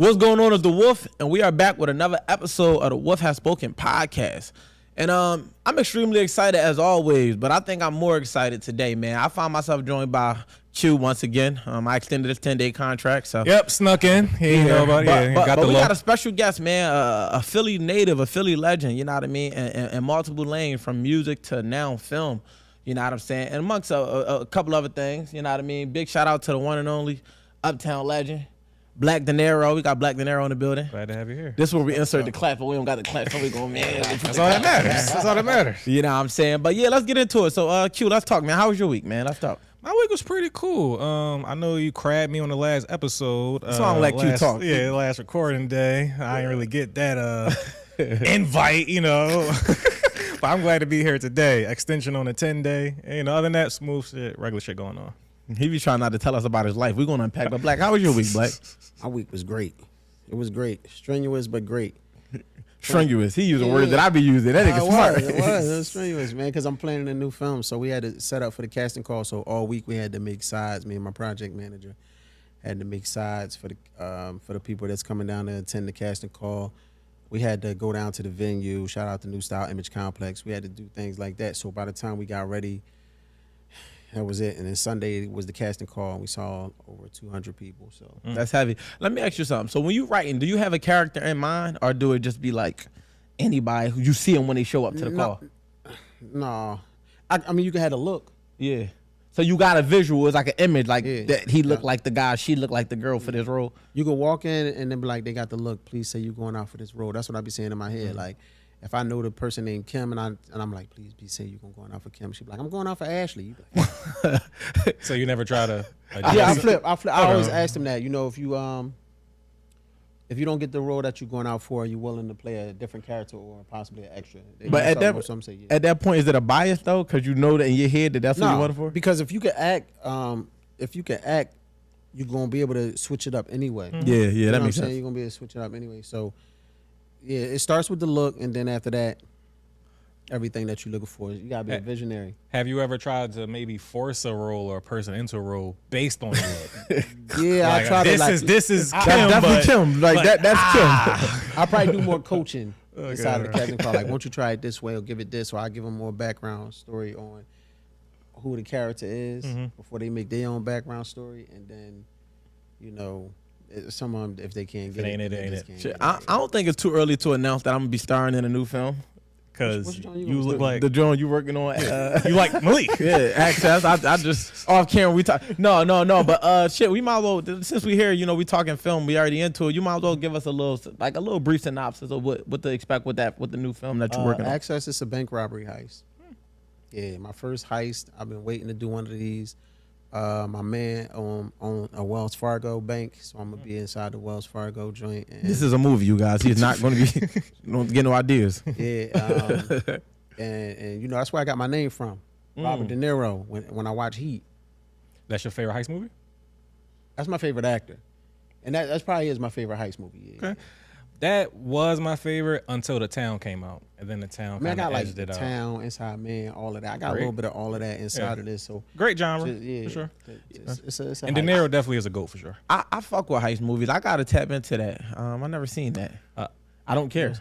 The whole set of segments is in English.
What's going on is the Wolf, and we are back with another episode of the Wolf Has Spoken podcast. And I'm extremely excited as always, but I think I'm more excited today, man. I found myself joined by Q once again. I extended this 10-day contract. So yep, snuck in. You know about it. But we got a special guest, man, a Philly native, a Philly legend, you know what I mean, and multiple lanes from music to now film, you know what I'm saying, and amongst a couple other things, you know what I mean. Big shout out to the one and only Uptown legend, Black De Niro. We got Black De Niro in the building. Glad to have you here. This is where we insert the clap, but we don't got the clap, so we going, man. That's all that matters. That's all that matters. You know what I'm saying? But yeah, let's get into it. So, Q, let's talk, man. How was your week, man? Let's talk. My week was pretty cool. I know you crabbed me on the last episode. So I'm let Q talk. Yeah, last recording day. I didn't really get that invite, you know. But I'm glad to be here today. Extension on the 10-day. And other than that, smooth shit, regular shit going on. He be trying not to tell us about his life. We're going to unpack. But Black, how was your week, Black? My week was great. It was great. Strenuous, but great. Strenuous. He using words that I be using. That nigga smart. It was strenuous, man, because I'm planning a new film. So we had to set up for the casting call. So all week we had to make sides. Me and my project manager had to make sides for the people that's coming down to attend the casting call. We had to go down to the venue. Shout out to New Style Image Complex. We had to do things like that. So by the time we got ready, that was it. And then Sunday was the casting call, and we saw over 200 people. So That's heavy. Let me ask you something. So when you writing, do you have a character in mind, or do it just be like anybody who you see them when they show up to the call? No. I mean, you can have a look. Yeah. So you got a visual. It's like an image, like that he looked like the guy, she looked like the girl for this role. You can walk in and then be like, they got the look. Please say you're going out for this role. That's what I be saying in my head. Like, if I know the person named Kim and I'm like, please be say you're going out for Kim. She be like, I'm going out for Ashley. You be like, So you never try to yeah, I flip. I always ask them that. You know, if you don't get the role that you're going out for, are you willing to play a different character or possibly an extra? But at that point, is it a bias though? Because you know that in your head that's what you want it for? Because if you can act, you're gonna be able to switch it up anyway. Mm-hmm. Yeah, you know that makes sense. sense. You're gonna be able to switch it up anyway. So yeah, it starts with the look, and then after that, everything that you're looking for, you gotta be a visionary. Have you ever tried to maybe force a role or a person into a role based on your look? Yeah, like, I tried to. This is Kim, that's Kim. That's Kim. I probably do more coaching inside of the casting call. Like, won't you try it this way or give it this, or I give them more background story on who the character is before they make their own background story, and then, you know, some of them, if they can't get it. I don't think it's too early to announce that I'm gonna be starring in a new film. Because you look like the joint you working on. You like Malik. Yeah, access. I just off camera we talk. No. But shit, we might as well, since we here, you know, we talking film. We already into it. You might as well give us a little brief synopsis of what to expect with the new film that you're working on. Access is a bank robbery heist. Yeah, my first heist. I've been waiting to do one of these. My man on a Wells Fargo bank, so I'm gonna be inside the Wells Fargo joint. And this is a movie, you guys. He's not gonna be don't get no ideas. Yeah, and you know that's where I got my name from, Robert De Niro. When I watch Heat, that's your favorite heist movie? That's my favorite actor, and that's probably is my favorite heist movie. Yeah. Okay. That was my favorite until The Town came out, and then The Town kind of edged it out. Town, Inside Man, all of that. I got a little bit of all of that inside of this. So great genre, for sure. And De Niro definitely is a GOAT for sure. I fuck with heist movies. I gotta tap into that. I never seen that. I don't care.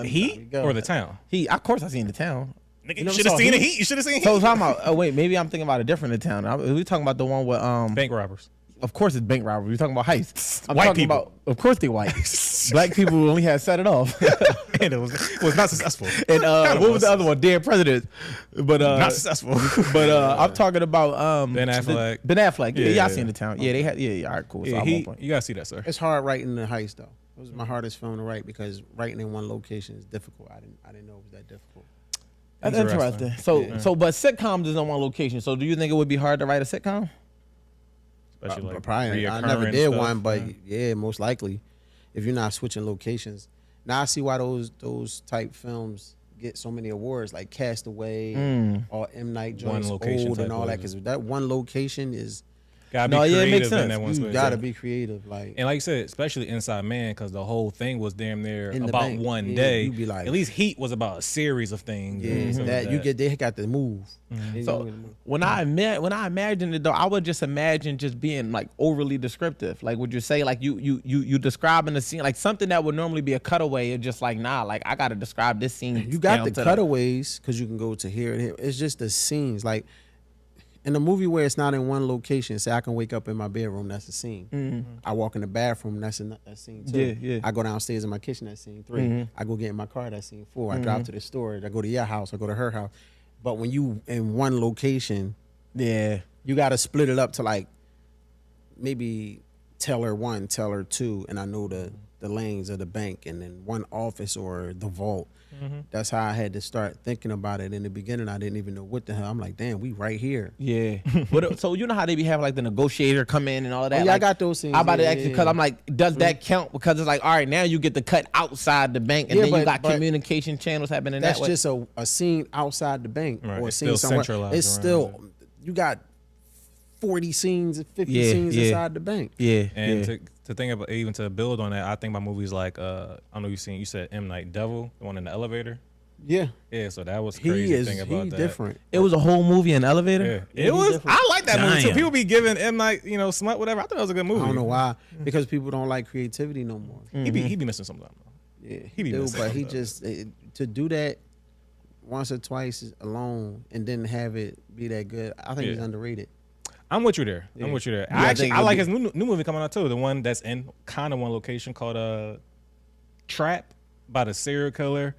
Heat or The Town? Heat. Of course I seen The Town. Nigga, you should have seen Heat. You should have seen Heat. So talking about. Oh wait, maybe I'm thinking about a different The Town. We talking about the one with bank robbers. Of course it's bank robbery. We're talking about heists. White people. Of course they white. Black people only had set it off. And it was not successful. And what was the other one? Dead Presidents. But not successful. But I'm talking about Ben Affleck. Ben Affleck. Yeah, I seen The Town. Yeah, they had. Yeah, all right, cool. Yeah, so you gotta see that, sir. It's hard writing the heist though. It was my hardest film to write because writing in one location is difficult. I didn't know it was that difficult. That's interesting. So but sitcoms is on one location. So do you think it would be hard to write a sitcom? Especially like probably. I never did one, but yeah, most likely, if you're not switching locations. Now I see why those type films get so many awards, like Castaway or M. Night Jones Old and all that, because that one location is Gotta be No, yeah, it makes creative in sense. that one You space. gotta be creative, like. And like you said, especially Inside Man, because the whole thing was damn near In the about bank. one Yeah, day. you be like- At least Heat was about a series of things. Yeah, and stuff like that you get they got to move. They So know to move. when I imagine it though, I would just imagine just being like overly descriptive. Like, would you say like you describing the scene like something that would normally be a cutaway? It's just like nah, like I gotta describe this scene. You got down the to cutaways because you can go to here and here. It's just the scenes. Like in a movie where it's not in one location, say I can wake up in my bedroom, that's a scene. I walk in the bathroom, that's a scene too. Yeah, yeah. I go downstairs in my kitchen, that's scene 3. I go get in my car, that's scene 4. I drive to the store, I go to your house, I go to her house. But when you in one location, Yeah. you got to split it up to like maybe teller 1, teller 2, and I know the lanes of the bank, and then one office or the vault. That's how I had to start thinking about it. In the beginning, I didn't even know what the hell. I'm like, damn, we right here. Yeah. So you know how they be having like the negotiator come in and all of that? Oh, yeah, I like, got those scenes. I'm about to Yeah, ask you yeah, because yeah. I'm like, does that count? Because it's like, all right, now you get to cut outside the bank, and Yeah, then you but- got communication channels happening That's that way. just a scene outside the bank Right, or a it's scene still somewhere. centralized It's around still, you got 40 scenes, 50 Yeah, scenes yeah. inside the bank. Yeah. And yeah. to think about even to build on that, I think about movies like I don't know you said M. Night Devil, the one in the elevator. Yeah, Yeah, so that was he crazy is thing about he that. different. It was a whole movie in Yeah, elevator. it was. different. I like that movie too. Damn. People be giving M. Night, smut, whatever. I thought it was a good movie. I don't know why, because people don't like creativity no more. He be missing something. Yeah, He be do, missing but he something. just to do that once or twice alone and then have it be that good. I think he's Yeah. underrated. I'm with you there. Yeah. I'm with you there. Yeah, I think I it'll like be- his new movie coming out too. The one that's in kind of one location called Trap by the serial killer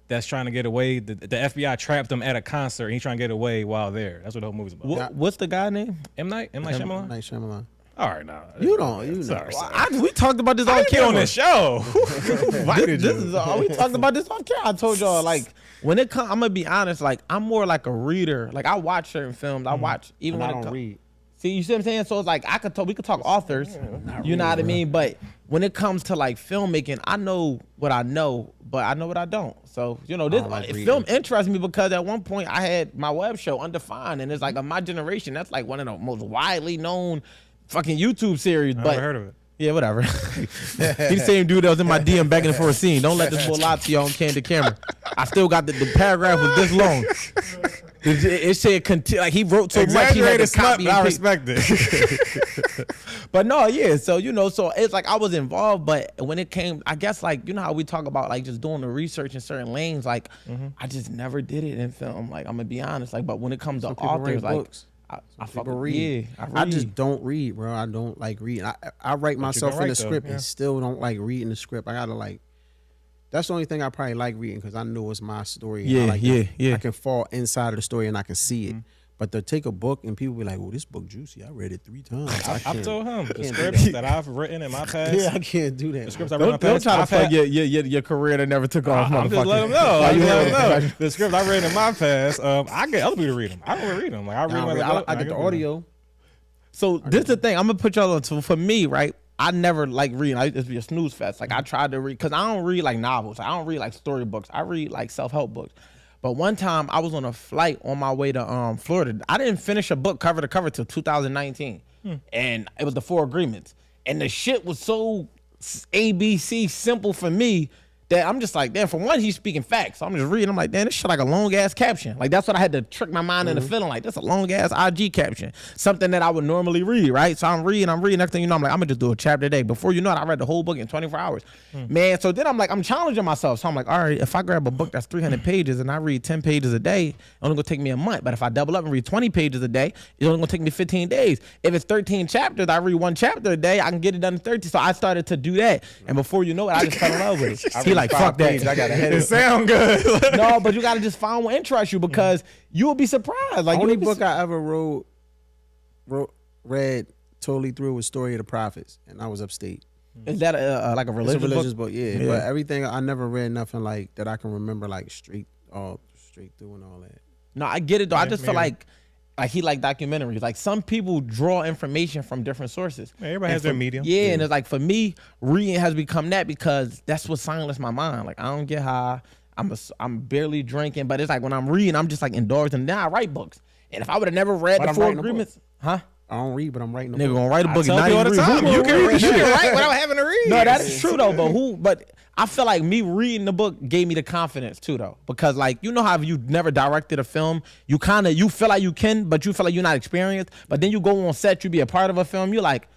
that's trying to get away. The FBI trapped him at a concert and he's trying to get away while there. That's what the whole movie's about. What's the guy name? M. Night Shyamalan? Night Shyamalan. All right, now You know. Sorry. We talked about this I on didn't get on camera. this show. Why did This you? is we talked about this on camera. I told y'all like when it comes, I'm gonna be honest. Like I'm more like a reader. Like I watch certain films. I watch even And I when it don't comes. read. See, you see what I'm saying? So it's like we could talk authors, you know what I mean? But when it comes to like filmmaking, I know what I know, but I know what I don't. So, this don't like film reading. interests me because at one point I had my web show Undefined, and it's like of my generation, that's like one of the most widely known fucking YouTube series. I But never heard of it. yeah, whatever. He's the same dude that was in my DM begging for a scene. Don't let this boy lie to you on candid camera. I still got the paragraph was this long. It said like he wrote so much he had Exaggerated to smut, copy but I and paste. respect it. But no, yeah. So so it's like I was involved, but when it came, I guess like how we talk about like just doing the research in certain lanes, like I just never did it in film. Like I'm gonna be honest, like but when it comes to Some people authors, write like books. I fuck People with, read. yeah, I just don't read, bro. I don't like reading. I write myself can in write, the though, script yeah. and still don't like reading the script. I gotta like. That's the only thing I probably like reading because I know it's my story. and I Yeah, like yeah, to- yeah. I can fall inside of the story and I can see it. But to take a book and people be like, "Oh, this book juicy. I read it 3 times." I've can't- told him the can't do scripts that. that I've written in my past. Yeah, I can't do that. The scripts I've written in my Don't past. try to I've plug had- your career that never took off. I'm just motherfucker. letting them know. Why I'm you just letting had- them know. The scripts I read in my past, I get other people to read them. I don't read them. Like I read them. I get the audio. So this is the thing. I'm gonna put y'all on. So for me, right, I never like reading. I used to be a snooze fest. Like I tried to read because I don't read like novels. I don't read like storybooks. I read like self-help books. But one time I was on a flight on my way to Florida. I didn't finish a book cover to cover till 2019, and it was the 4 Agreements. And the shit was so ABC simple for me that I'm just like, damn, for one, he's speaking facts. So I'm just reading. I'm like, damn, this shit like a long ass caption. Like that's what I had to trick my mind into feeling like. That's a long ass IG caption. Something that I would normally read, right? So I'm reading. Next thing you know, I'm like, I'm gonna just do a chapter a day. Before you know it, I read the whole book in 24 hours. Man, so then I'm like, I'm challenging myself. So I'm like, all right, if I grab a book that's 300 pages and I read 10 pages a day, it's only gonna take me a month. But if I double up and read 20 pages a day, it's only gonna take me 15 days. If it's 13 chapters, I read 1 chapter a day, I can get it done in 30. So I started to do that. And before you know it, I just fell in love with it. He like, fuck that. I got a head. It sound good. No, but you gotta just find what interests you because you'll be surprised. Like Only you'll be book I ever read totally through was Story of the Prophets, and I was upstate. is that like a It's religious, a religious book? book, yeah. Yeah. But everything I never read nothing like that I can remember like straight through and all that. No, I get it though. I just feel maybe. like he like documentaries. Like some people draw information from different sources. Yeah, everybody And has their for- medium. Yeah, and it's like for me, reading has become that because that's what silenced my mind. Like I don't get high. I'm barely drinking, but it's like when I'm reading, I'm just like indulged. And then I write books. And if I would have never read But the I'm 4 writing a book. Agreements, huh? I don't read, but I'm writing a Nigga book. gonna write a book. I and tell not you all the even time, read. you can read, you can write without having to read. No, that's true though. But I feel like me reading the book gave me the confidence too though, because like you know how if you never directed a film, you feel like you can, but you feel like you're not experienced. But then you go on set, you be a part of a film, you're like,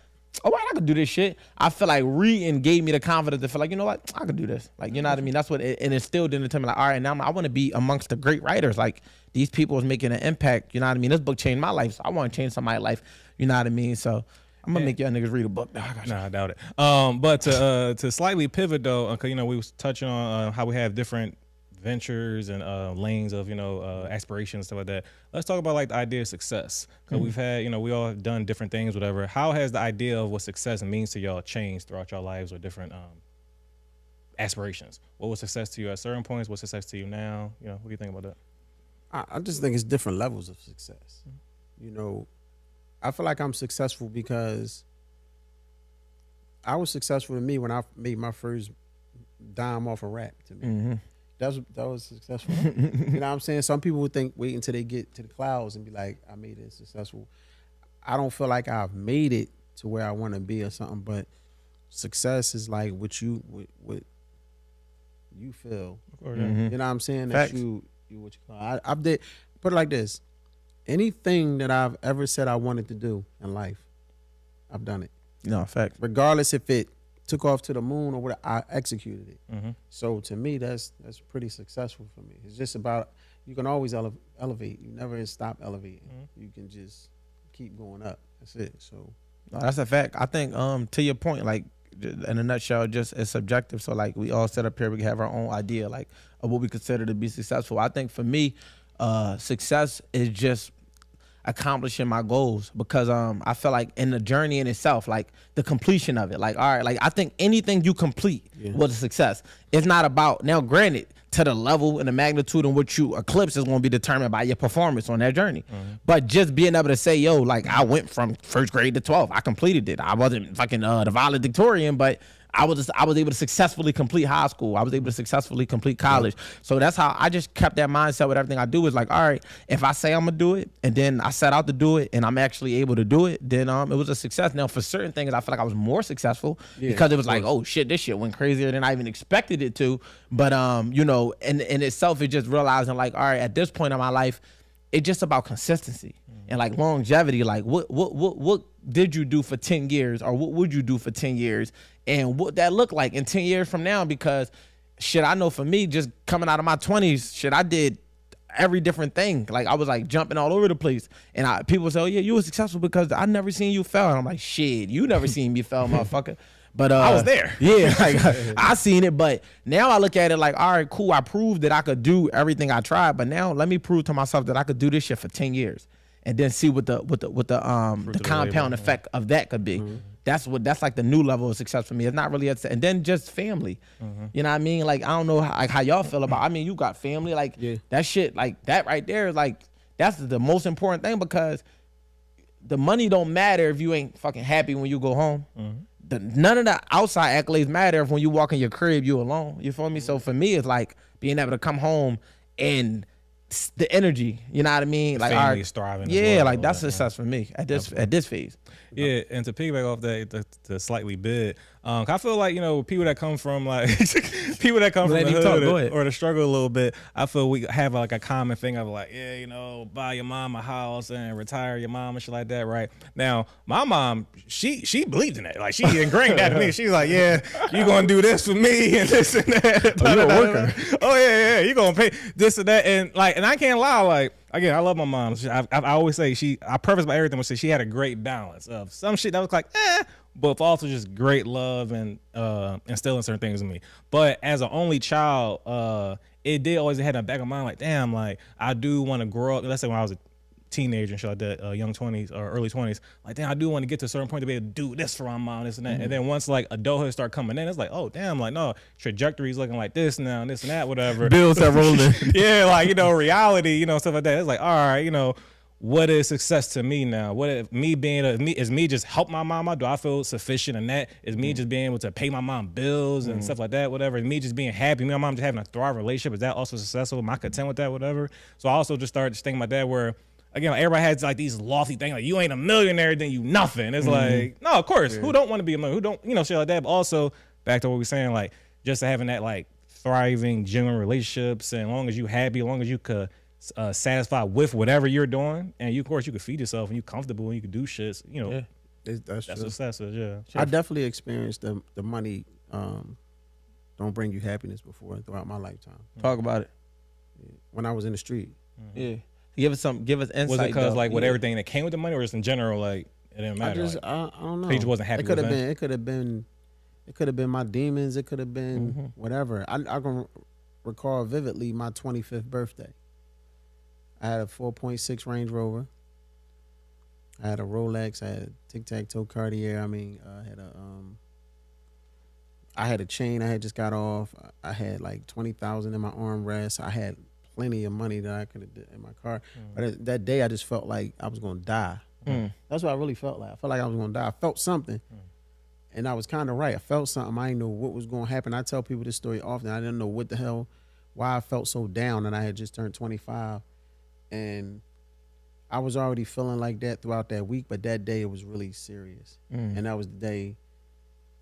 oh, right, I could do this shit. I feel like reading gave me the confidence to feel like, you know what, I could do this. Like, you know what I mean? That's what it instilled into me. Like, all right, now I want to be amongst the great writers. Like, these people is making an impact. You know what I mean? This book changed my life, so I want to change somebody's life. You know what I mean? So I'm gonna make y'all niggas read a book. Nah, I doubt it. But to slightly pivot though, cause you know we was touching on how we have different ventures and lanes of aspirations, stuff like that. Let's talk about like the idea of success, because we've had we all have done different things, whatever. How has the idea of what success means to y'all changed throughout your lives or different aspirations? What was success to you at certain points? What's success to you now? What do you think about that? I just think it's different levels of success. I feel like I'm successful because I was successful to me when I made my first dime off of rap. To me, that was successful. You know what I'm saying? Some people would think wait until they get to the clouds and be like, I made it successful. I don't feel like I've made it to where I want to be or something, but success is like what you feel. You know what I'm saying? Facts. That you what you call. I did put it like this. Anything that I've ever said I wanted to do in life, I've done it. No, fact. Regardless if it took off to the moon or what, I executed it. So to me, that's pretty successful for me. It's just about, you can always elevate. You never stop elevating. You can just keep going up. That's it. So No, that's a fact. I think to your point, like in a nutshell, just it's subjective. So like we all sit up here, we have our own idea like of what we consider to be successful. I think for me, success is just accomplishing my goals, because I feel like in the journey in itself, like the completion of it, like all right, like I think anything you complete was a success. It's not about, now granted, to the level and the magnitude in which you eclipse is going to be determined by your performance on that journey. But just being able to say, yo, like I went from first grade to 12th, I completed it. I wasn't fucking the valedictorian, but I was able to successfully complete high school. I was able to successfully complete college. So that's how I just kept that mindset with everything I do. Is like, all right, if I say I'm gonna do it and then I set out to do it and I'm actually able to do it, then it was a success. Now for certain things, I feel like I was more successful because it was like, oh shit, this shit went crazier than I even expected it to. But in itself, it just realizing like, all right, at this point in my life, it's just about consistency and like longevity. Like what did you do for 10 years, or what would you do for 10 years? And what that look like in 10 years from now, because shit, I know for me, just coming out of my 20s, shit, I did every different thing. Like I was like jumping all over the place. And people say, oh yeah, you were successful because I never seen you fail. And I'm like, shit, you never seen me fail, motherfucker. But I was there. Yeah, like I seen it. But now I look at it like, all right, cool. I proved that I could do everything I tried. But now let me prove to myself that I could do this shit for 10 years. And then see what the compound effect of that could be. That's like the new level of success for me. It's not really and then just family. You know what I mean? Like I don't know how y'all feel about. I mean, you got family, like that shit, like that right there is like that's the most important thing, because the money don't matter if you ain't fucking happy when you go home. None of the outside accolades matter if when you walk in your crib you alone. You feel me? So for me, it's like being able to come home and the energy, you know what I mean? Like family's thriving. Yeah, well, like that's success for me at this phase. Yeah, and to piggyback off that, the slightly bit, I feel like people that come from like people that come from the hood or the struggle a little bit, I feel we have like a common thing of like, buy your mom a house and retire your mom and shit like that, right? Now, my mom, she believed in that, like she ingrained that to me. She's like, yeah, you gonna do this for me and this and that. Oh, you're a worker. Oh yeah, you gonna pay this and that, and I can't lie, like. Again, I love my mom. I always say I preface by everything, but she had a great balance of some shit that was like, but also just great love and instilling certain things in me. But as an only child, it did always have in the back of my mind, like, damn, like I do want to grow up. Let's say when I was a teenager and shit like that, young 20s or early 20s, like damn, I do want to get to a certain point to be able to do this for my mom, this and that. And then once like adulthood start coming in, it's like, oh damn, like no, trajectory's looking like this now and this and that, whatever. Bills are rolling. Yeah, like reality, stuff like that. It's like, all right, what is success to me now? What is me being is me just help my mama? Do I feel sufficient in that? Is me just being able to pay my mom bills and stuff like that, whatever? Is me just being happy? Me and my mom just having a thriving relationship? Is that also successful? Am I content with that, whatever? So I also just started thinking about that where again, like, everybody has like these lofty things, like you ain't a millionaire, then you nothing. It's like, no, of course, who don't want to be a millionaire? Who don't, shit like that. But also back to what we were saying, like just having that like thriving, genuine relationships, and as long as you happy, as long as you could satisfy with whatever you're doing, and you, of course, you could feed yourself and you comfortable and you could do shit. That's true. success is. Yeah, I definitely experienced the money don't bring you happiness before and throughout my lifetime. Talk about it. When I was in the street. Yeah. Give us insight. was it because though. like with everything that came with the money, or just in general, like it didn't matter? I don't know. You just wasn't happy It could with have it? been. It could have been my demons. It could have been whatever. I can recall vividly my 25th birthday. I had a 4.6 Range Rover. I had a Rolex. I had a tic-tac-toe Cartier. I had a chain I had just got off. I had like 20,000 in my armrest. I had plenty of money that I could have did in my car. But that day I just felt like I was gonna die. That's what I really felt like. I felt like I was gonna die. I felt something. And I was kind of right. I felt something. I didn't know what was going to happen. I tell people this story often. I didn't know what the hell, why I felt so down, and I had just turned 25. And I was already feeling like that throughout that week, but that day it was really serious. And that was the day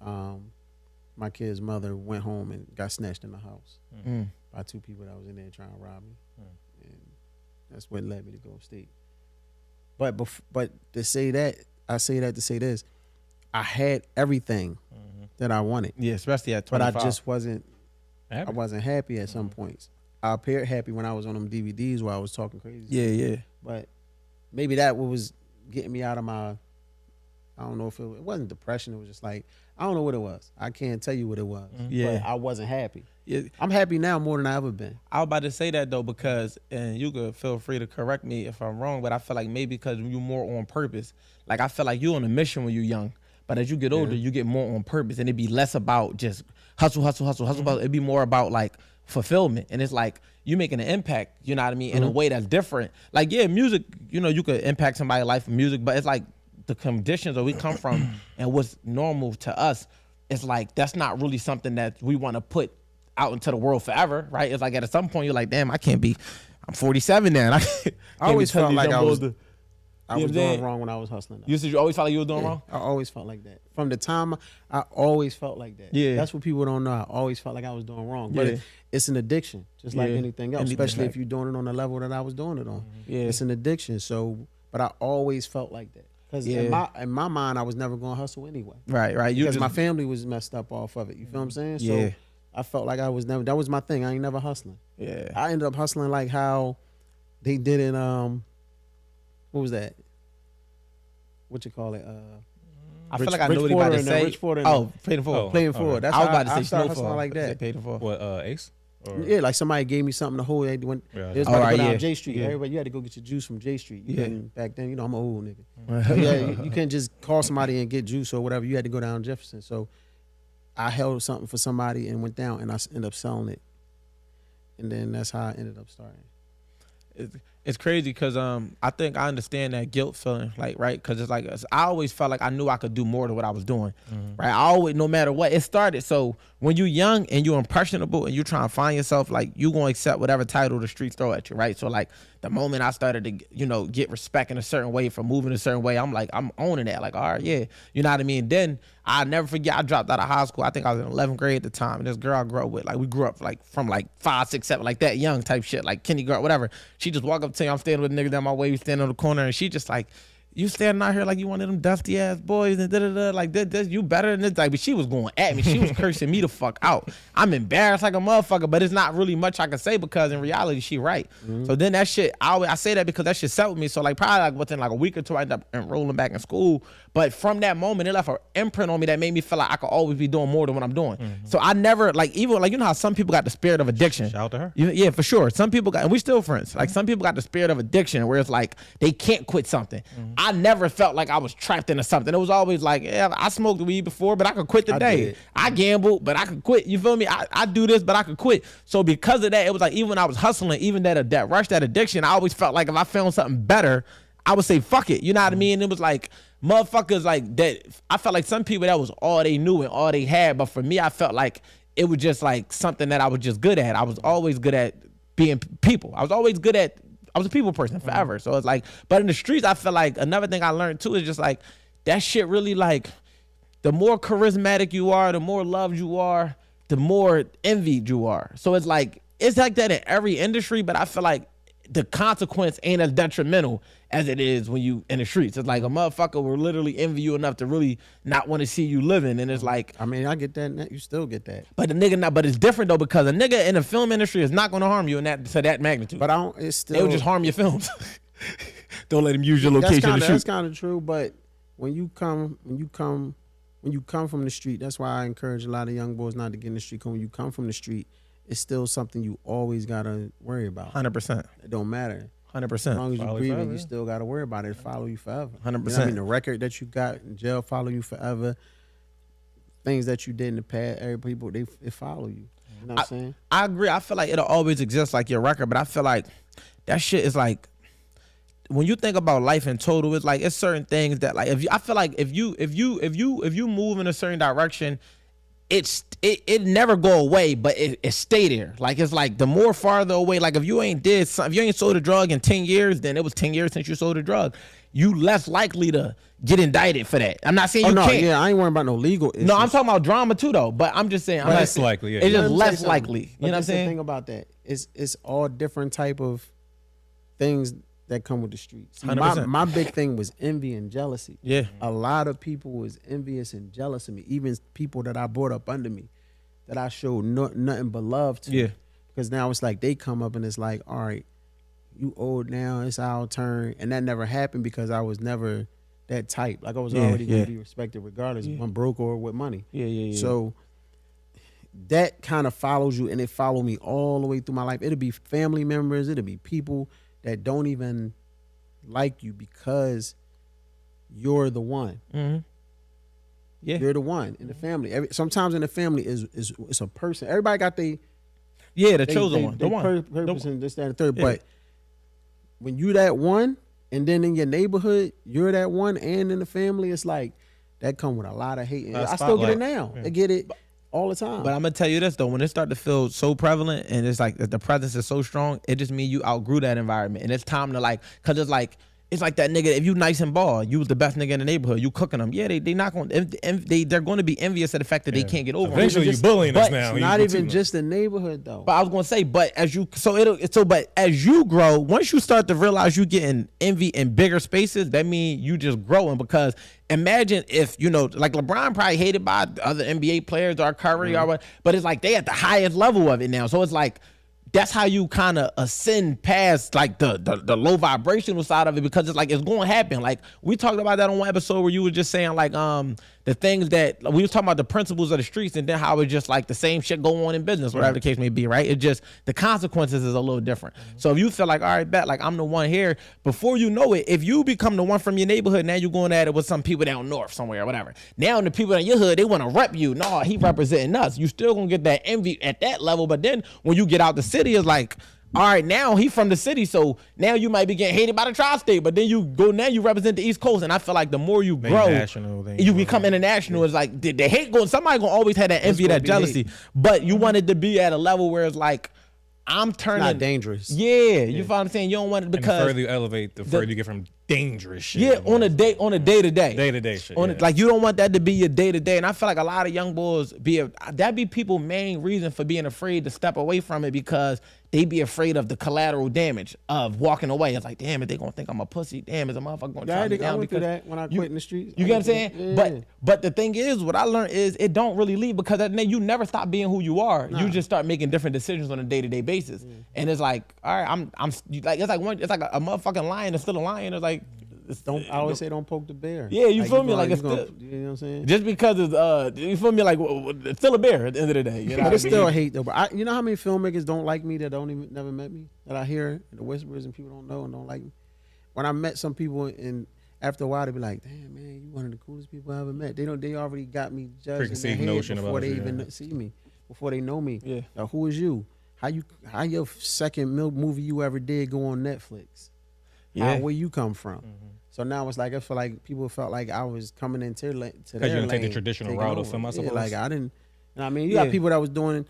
my kid's mother went home and got snatched in the house by two people that was in there trying to rob me. And that's what led me to go upstate. But to say that, I say that to say this. I had everything that I wanted. Yeah, especially at 25. But I just wasn't Happy. I wasn't happy at some points. I appeared happy when I was on them DVDs where I was talking crazy. Yeah. But maybe that was getting me out of my, I don't know if it wasn't depression. It was just like, I don't know what it was. I can't tell you what it was. Yeah. But I wasn't happy. Yeah. I'm happy now more than I ever been. I was about to say that though, because, and you could feel free to correct me if I'm wrong, but I feel like maybe because you're more on purpose. Like I feel like you're on a mission when you're young. But as you get older, you get more on purpose, and it'd be less about just hustle. It'd be more about like fulfillment. And it's like you making an impact, you know what I mean, in a way that's different. Like, yeah, music, you could impact somebody's life with music, but it's like the conditions that we come from and what's normal to us, it's like that's not really something that we want to put out into the world forever, right? It's like at some point you're like, damn, I'm 47 now. I always felt like I was You know what I'm doing saying? wrong when I was hustling. You said you always felt like you were doing wrong? I always felt like that. From the time I always felt like that. Yeah. That's what people don't know. I always felt like I was doing wrong. But Yeah. it's an addiction, just like Yeah. anything else, Anything, especially right. if you're doing it on the level that I was doing it on. Yeah. It's an addiction. So, but I always felt like that. Because in my mind, I was never going to hustle anyway. Right. You Because just, my family was messed up off of it. You feel what I'm saying? Yeah. So I felt like I was never, that was my thing. I ain't never hustling. yeah. I ended up hustling like how they did in, what was that? What you call it? I feel Rich- like I Rich know what you about Porter to and say. Rich Porter and Oh, paid in full. Oh. Playing forward. That's I was how about to say started Snowfall. hustling like I said that. paid in full. What Ace? Or, Yeah, like somebody gave me something to hold. They went. Yeah. They was Oh, about to right, go down yeah. J Street. Yeah. Everybody, you had to go get your juice from J Street. You Yeah. couldn't- back then, I'm an old nigga. So, yeah, you couldn't just call somebody and get juice or whatever. You had to go down Jefferson. So I held something for somebody and went down, and I ended up selling it. And then that's how I ended up starting. It's crazy because I think I understand that guilt feeling, like, right? Because it's like I always felt like I knew I could do more than what I was doing, right? I always, no matter what, it started. So when you're young and you're impressionable and you're trying to find yourself, like you gonna accept whatever title the streets throw at you, right? So like the moment I started to, get respect in a certain way for moving a certain way, I'm like, I'm owning that. Like, all right, yeah, you know what I mean? Then I never forget, I dropped out of high school. I think I was in 11th grade at the time. And this girl I grew up with, like we grew up like from like 5, 6, 7, like that young type shit, like kindergarten, whatever. She just walk up to me, I'm standing with a nigga down my way, we standing on the corner, and she just like, you standing out here like you one of them dusty ass boys and da-da-da, like this, you better than this. Like, but she was going at me. She was cursing me the fuck out. I'm embarrassed like a motherfucker, but it's not really much I can say because in reality, she right. So then that shit, I say that because that shit set with me. So like probably like within like a week or two, I ended up enrolling back in school. But from that moment, it left an imprint on me that made me feel like I could always be doing more than what I'm doing. So I never, like, even like, you know how some people got the spirit of addiction. Shout out to her. Yeah, for sure. Some people got, and we still friends. Like some people got the spirit of addiction where it's like they can't quit something. I never felt like I was trapped into something. It was always like, yeah, I smoked weed before, but I could quit today. I gambled, but I could quit. You feel me? I do this, but I could quit. So because of that, it was like even when I was hustling, even that rush, that addiction, I always felt like if I found something better, I would say fuck it. You know what I mean? And it was like motherfuckers like that. I felt like some people that was all they knew and all they had, but for me, I felt like it was just like something that I was just good at. I was always good at being people. I was always good at I was a people person forever. So it's like, but in the streets, I feel like another thing I learned too is just like that shit really like the more charismatic you are, the more loved you are, the more envied you are. So it's like that in every industry, but I feel like the consequence ain't as detrimental as it is when you in the streets. It's like a motherfucker will literally envy you enough to really not want to see you living. And it's like, I mean, I get that. You still get that. but the nigga not. But it's different though because a nigga in the film industry is not going to harm you in that to that magnitude. But I don't. It's still. They would just harm your films. Don't let him use your location to shoot. That's kind of true. But when you come from the street, that's why I encourage a lot of young boys not to get in the street. Because when you come from the street, it's still something you always gotta worry about. 100%. It don't matter. 100%. As long as you're breathing, forever. you still gotta worry about it. It follow you forever. 100%. You know what I mean, the record that you got in jail follow you forever. Things that you did in the past, every people it follow you. You know what I'm saying? I agree. I feel like it'll always exist like your record, but I feel like that shit is like when you think about life in total, it's like it's certain things that like I feel like if you move in a certain direction, it never go away, but it stay there. Like it's like the more farther away, like if you ain't sold a drug in 10 years, then it was 10 years since you sold a drug. You less likely to get indicted for that. I'm not saying you can't. Yeah, I ain't worrying about no legal issues. No, I'm talking about drama too though. But I'm just saying, Less likely, yeah. It's just Let me less say likely. something. You know what I'm saying? The thing about that it's all different type of things that come with the streets. See, 100%. my big thing was envy and jealousy. Yeah. A lot of people was envious and jealous of me, even people that I brought up under me, that I showed nothing but love to. Yeah. Because now it's like they come up and it's like, all right, you old now, it's our turn. And that never happened because I was never that type. Like I was already going to be respected regardless if I'm broke or with money. Yeah. So that kind of follows you, and it followed me all the way through my life. It'll be family members, it'll be people that don't even like you because you're the one. Mm-hmm. Yeah. You're the one in the family. Sometimes in the family is it's a person. Everybody got the chosen one. The one. Purpose and this, that, and the third. Yeah. But when you that one, and then in your neighborhood, you're that one, and in the family, it's like that come with a lot of hate. I still get it now. I get it all the time. But I'm gonna tell you this though, when it start to feel so prevalent and it's like the presence is so strong, it just means you outgrew that environment, and it's time to like, cause it's like that nigga. If you nice and ball, you was the best nigga in the neighborhood. You cooking them, yeah. They not going. They're going to be envious of the fact that they can't get over. Eventually, you bullying us now. It's not even just the neighborhood though. But I was gonna say, but as you but as you grow, once you start to realize you getting envy in bigger spaces, that means you just growing. Because imagine if like LeBron probably hated by other NBA players or Curry or what, but it's like they at the highest level of it now. So it's like. That's how you kind of ascend past like the low vibrational side of it, because it's like it's going to happen. Like we talked about that on one episode where you were just saying like the things that we was talking about, the principles of the streets, and then how it's just like the same shit go on in business, whatever the case may be, right? It just the consequences is a little different. So if you feel like, all right, bet like I'm the one here, before you know it, if you become the one from your neighborhood, now you're going at it with some people down north somewhere or whatever. Now the people in your hood, they want to rep you. No, he representing us. You still gonna get that envy at that level, but then when you get out the city, it's like, all right, now he from the city, so now you might be getting hated by the tri-state, but then you represent the East Coast, and I feel like the more you grow, you become international. It's like the hate going. Somebody gonna always have that envy, that jealousy, but you want it to be at a level where it's like, I'm turning. It's not dangerous. Yeah, you feel what I'm saying? You don't want it because and the further you elevate, the further you get from dangerous shit. Yeah, on a day to day. Day to day shit. Like you don't want that to be your day to day. And I feel like a lot of young boys that be people's main reason for being afraid to step away from it, because they be afraid of the collateral damage of walking away. It's like, damn, if they gonna think I'm a pussy, damn, is a motherfucker gonna try me down? I went through because that when I quit in the streets. You get what I'm saying? Yeah. But the thing is, what I learned is it don't really leave, because you never stop being who you are. Nah. You just start making different decisions on a day to day basis. And it's like, all right, I'm like, it's like a motherfucking lion is still a lion. It's like, I always say don't poke the bear. Yeah, you feel me? Like it's still, you know what I'm saying? Just because it's you feel me? Like it's still a bear at the end of the day. You know but it's still hate though. But you know how many filmmakers don't like me that don't even never met me, that I hear the whispers and people don't know and don't like me. When I met some people, and after a while they be like, "Damn man, you one of the coolest people I ever met." They already got me judged preconceived notion before about they you, even see me, before they know me. Yeah. Like, who is you? How your second movie you ever did go on Netflix? Yeah. Where you come from? So now it's like I feel like people felt like I was coming into their lane. Because you didn't take the traditional route of film. Yeah, like I didn't. You know what I mean, you got people that was doing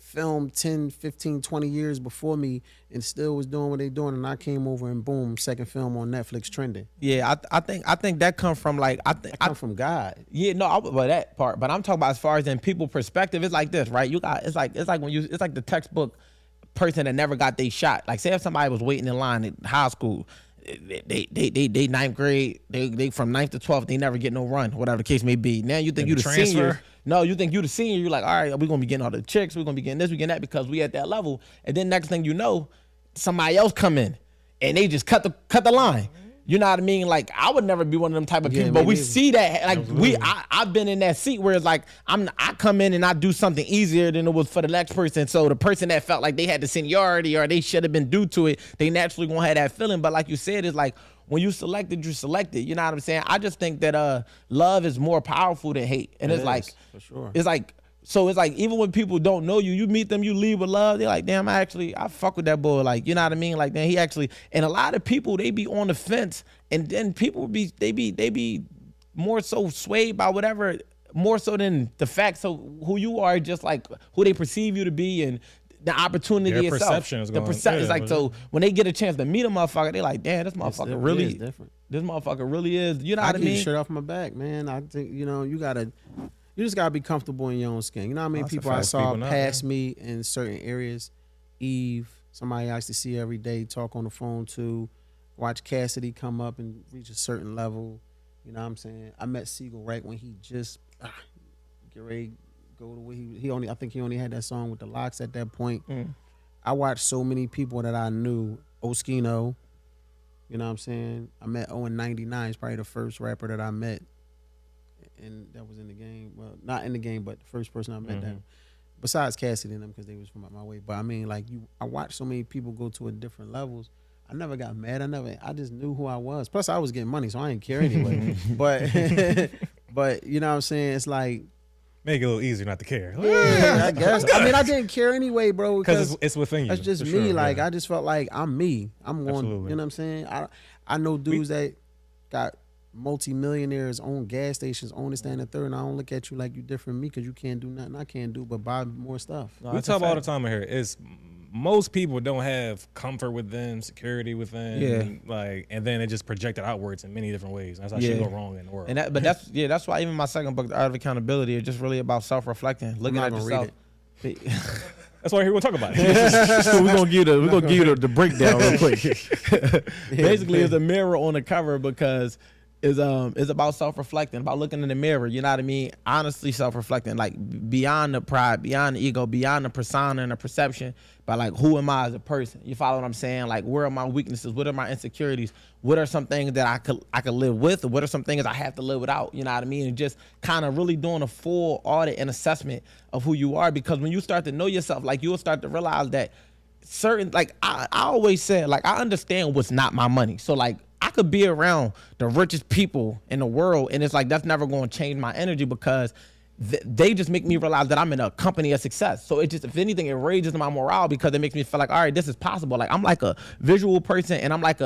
filmed 10, 15, 20 years before me and still was doing what they doing, and I came over and boom, second film on Netflix trending. Yeah, I think that come from like I come from God. Yeah, no, well that part, but I'm talking about as far as in people perspective. It's like this, right? It's like the textbook person that never got they shot. Like say if somebody was waiting in line in high school, they ninth grade, they from 9th to 12th, they never get no run, whatever the case may be. Now you think you the senior. No, you think you the senior, you're like, all right, we're gonna be getting all the chicks, we're gonna be getting this, we getting that because we at that level. And then next thing you know, somebody else come in and they just cut the line. You know what I mean? Like I would never be one of them type of people, but we see that like I've been in that seat where it's like I come in and I do something easier than it was for the next person. So the person that felt like they had the seniority or they should have been due to it, they naturally gonna have that feeling. But like you said, it's like when you selected, you selected. You know what I'm saying? I just think that love is more powerful than hate, and it's like for sure. It's like. So it's like even when people don't know you, you meet them, you leave with love. They're like, damn, I fuck with that boy. Like, you know what I mean? Like, then he actually, and a lot of people, they be on the fence, and then people they be more so swayed by whatever, more so than the facts of who you are, just like who they perceive you to be and the opportunity Their itself. perception is going. It's like, so when they get a chance to meet a motherfucker, they like, damn, this motherfucker really different. This motherfucker really is. You know what I mean? I shirt off my back, man. I think you just gotta be comfortable in your own skin. You know how many people I saw pass me in certain areas? Eve, somebody I used to see every day, talk on the phone to, watch Cassidy come up and reach a certain level. You know what I'm saying? I met Siegel right when he just get ready to go to where I think he only had that song with the Locks at that point. I watched so many people that I knew. Oskino, you know what I'm saying? I met Owen 99. He's probably the first rapper that I met. And that was in the game. Well, not in the game, but the first person I met them. Besides Cassidy and them, because they was from my way. But I mean, like I watched so many people go to a different levels. I never got mad. I just knew who I was. Plus, I was getting money, so I didn't care anyway. but you know what I'm saying? It's like make it a little easier not to care. Yeah, I guess. I mean, I didn't care anyway, bro. Because it's within you. That's just me. Sure, like I just felt like I'm me. I'm one. You know what I'm saying? I know dudes that got multi-millionaires, own gas stations, own this, that, and the third, and I don't look at you like you different from me because you can't do nothing I can't do but buy more stuff. No, we talk all the time in here. It's most people don't have comfort within, security within, and then it just projected outwards in many different ways. That's how shit go wrong in the world. And that's why even my second book, The Art of Accountability, is just really about self-reflecting, looking at yourself. That's why we're going to talk about it. So we're gonna give you the breakdown real quick. Basically, it's a mirror on the cover because it's about self-reflecting, about looking in the mirror. You know what I mean? Honestly, self-reflecting, like beyond the pride, beyond the ego, beyond the persona and the perception. But like, who am I as a person? You follow what I'm saying? Like, where are my weaknesses? What are my insecurities? What are some things that I could live with? Or what are some things I have to live without? You know what I mean? And just kind of really doing a full audit and assessment of who you are. Because when you start to know yourself, like you'll start to realize that certain, like I always said, like I understand what's not my money. So like I could be around the richest people in the world, and it's like that's never going to change my energy because they just make me realize that I'm in a company of success. So it just, if anything, it raises my morale because it makes me feel like, all right, this is possible. Like I'm like a visual person, and I'm like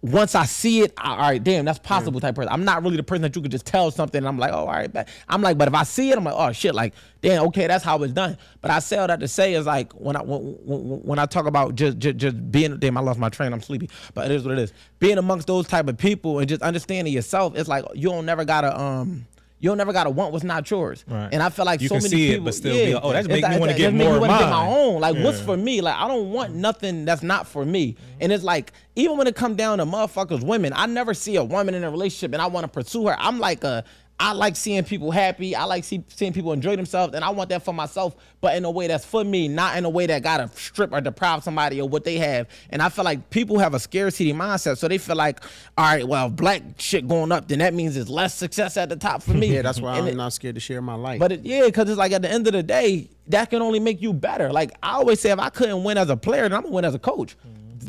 once I see it, all right, damn, that's possible type person. I'm not really the person that you could just tell something and I'm like, oh, all right, but I'm like, but if I see it, I'm like, oh shit, like, damn, okay, that's how it's done. But I say all that to say is like when I talk about just being, damn, I lost my train, I'm sleepy, but it is what it is. Being amongst those type of people and just understanding yourself, it's like you don't never gotta want what's not yours. Right. And I feel like you so can many see people, it, but still be like, oh, that's making me want to get make more of mine. Get my own. Like, what's for me? Like, I don't want nothing that's not for me. And it's like, even when it come down to motherfuckers, women, I never see a woman in a relationship and I want to pursue her. I like seeing people happy. I like seeing people enjoy themselves, and I want that for myself, but in a way that's for me, not in a way that gotta strip or deprive somebody of what they have. And I feel like people have a scarcity mindset, so they feel like, all right, well, if black shit going up, then that means it's less success at the top for me. Yeah, that's why I'm not scared to share my life. But because it's like at the end of the day, that can only make you better. Like I always say, if I couldn't win as a player, then I'm gonna win as a coach.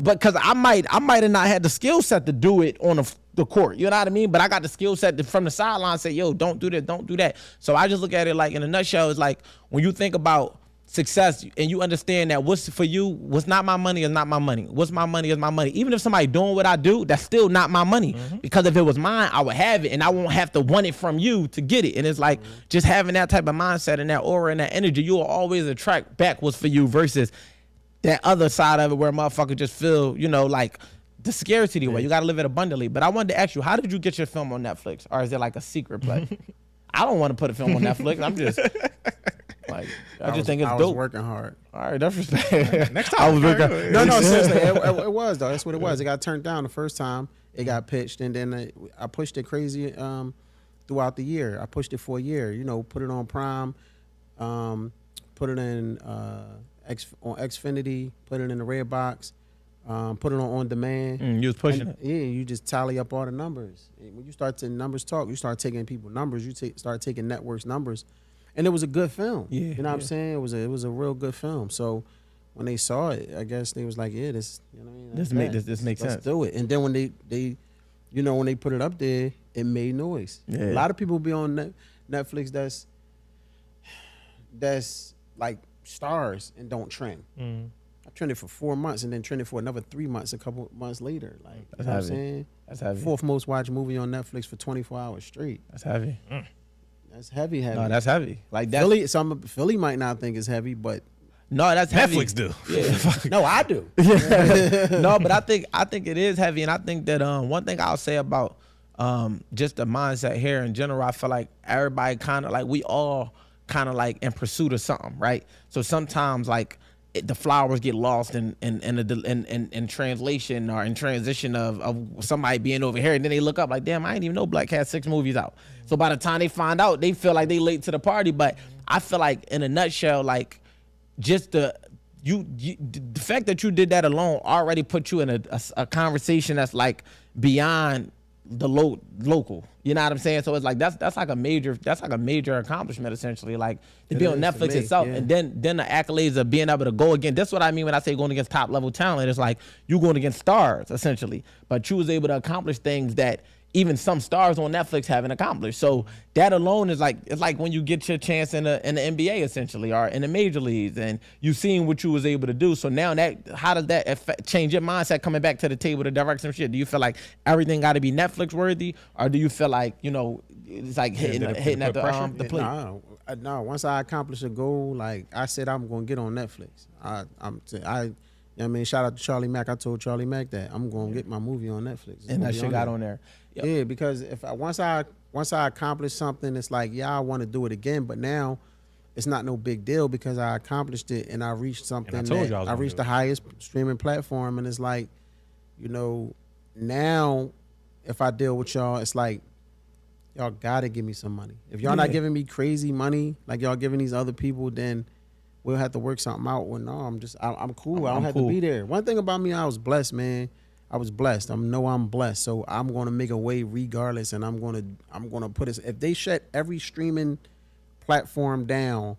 But because I might have not had the skill set to do it on the court, you know what I mean? But I got the skill set from the sideline, say, yo, don't do this, don't do that. So I just look at it like in a nutshell, it's like when you think about success, and you understand that what's for you, what's not my money is not my money. What's my money is my money. Even if somebody doing what I do, that's still not my money. Because if it was mine, I would have it, and I won't have to want it from you to get it. And it's like just having that type of mindset and that aura and that energy, you will always attract back what's for you versus that other side of it where motherfuckers just feel, you know, like the scarcity way. You got to live it abundantly. But I wanted to ask you, how did you get your film on Netflix? Or is it like a secret play? I don't want to put a film on Netflix. I'm just like, I just think it's dope. I was working hard. All right, that's respect. Next time. I was working. No, seriously, it was though. That's what it was. It got turned down the first time. It got pitched, and then I pushed it crazy throughout the year. I pushed it for a year. You know, put it on Prime, put it in on Xfinity, put it in the Red Box, put it on demand. You was pushing it. Yeah, you just tally up all the numbers. And when you start to numbers talk, you start taking people numbers. You start taking networks numbers, and it was a good film. Yeah, you know what I'm saying? It was a real good film. So when they saw it, I guess they was like, yeah, this, you know, what I mean? This makes sense. Let's do it. And then when they, you know, when they put it up there, it made noise. Yeah. A lot of people be on Netflix that's like stars and don't trend. I trended for 4 months and then trended for another 3 months a couple months later. Like, you know what I'm saying? That's heavy. Fourth most watched movie on Netflix for 24 hours straight. That's heavy. That's heavy. No, that's heavy. Like that. Philly might not think it's heavy, but No, that's heavy. Netflix do. Yeah. no, I do. No, but I think it is heavy, and I think that one thing I'll say about just the mindset here in general, I feel like everybody kind of like we all kind of like in pursuit of something, right? So sometimes like the flowers get lost in translation or in transition of somebody being over here, and then they look up like, damn, I didn't even know Black had 6 movies out. So by the time they find out, they feel like they late to the party. But I feel like in a nutshell, like just the fact that you did that alone already put you in a conversation that's like beyond the local. You know what I'm saying? So it's like that's like a major accomplishment essentially. Like to be on Netflix itself, yeah. And then the accolades of being able to go again. That's what I mean when I say going against top level talent. It's like you going against stars essentially, but you was able to accomplish things that even some stars on Netflix haven't accomplished. So that alone is like, it's like when you get your chance in the NBA essentially, or in the major leagues, and you seen what you was able to do. So now how does that change your mindset coming back to the table to direct some shit? Do you feel like everything got to be Netflix worthy, or do you feel like, you know, it's like hitting at the plate? No, once I accomplish a goal, like I said, I'm gonna get on Netflix. I mean, shout out to Charlie Mack. I told Charlie Mack that I'm gonna get my movie on Netflix. And that shit got on there. Yep. Yeah, because once I accomplish something, it's like, yeah, I want to do it again. But now, it's not no big deal because I accomplished it and I reached something. I reached the highest streaming platform, and it's like, you know, now if I deal with y'all, it's like y'all gotta give me some money. If y'all not giving me crazy money like y'all giving these other people, then we'll have to work something out. Well, no, I'm cool. I don't have to be there. One thing about me, I was blessed, man. I was blessed. I'm blessed. So I'm gonna make a way regardless, and I'm gonna put it. If they shut every streaming platform down,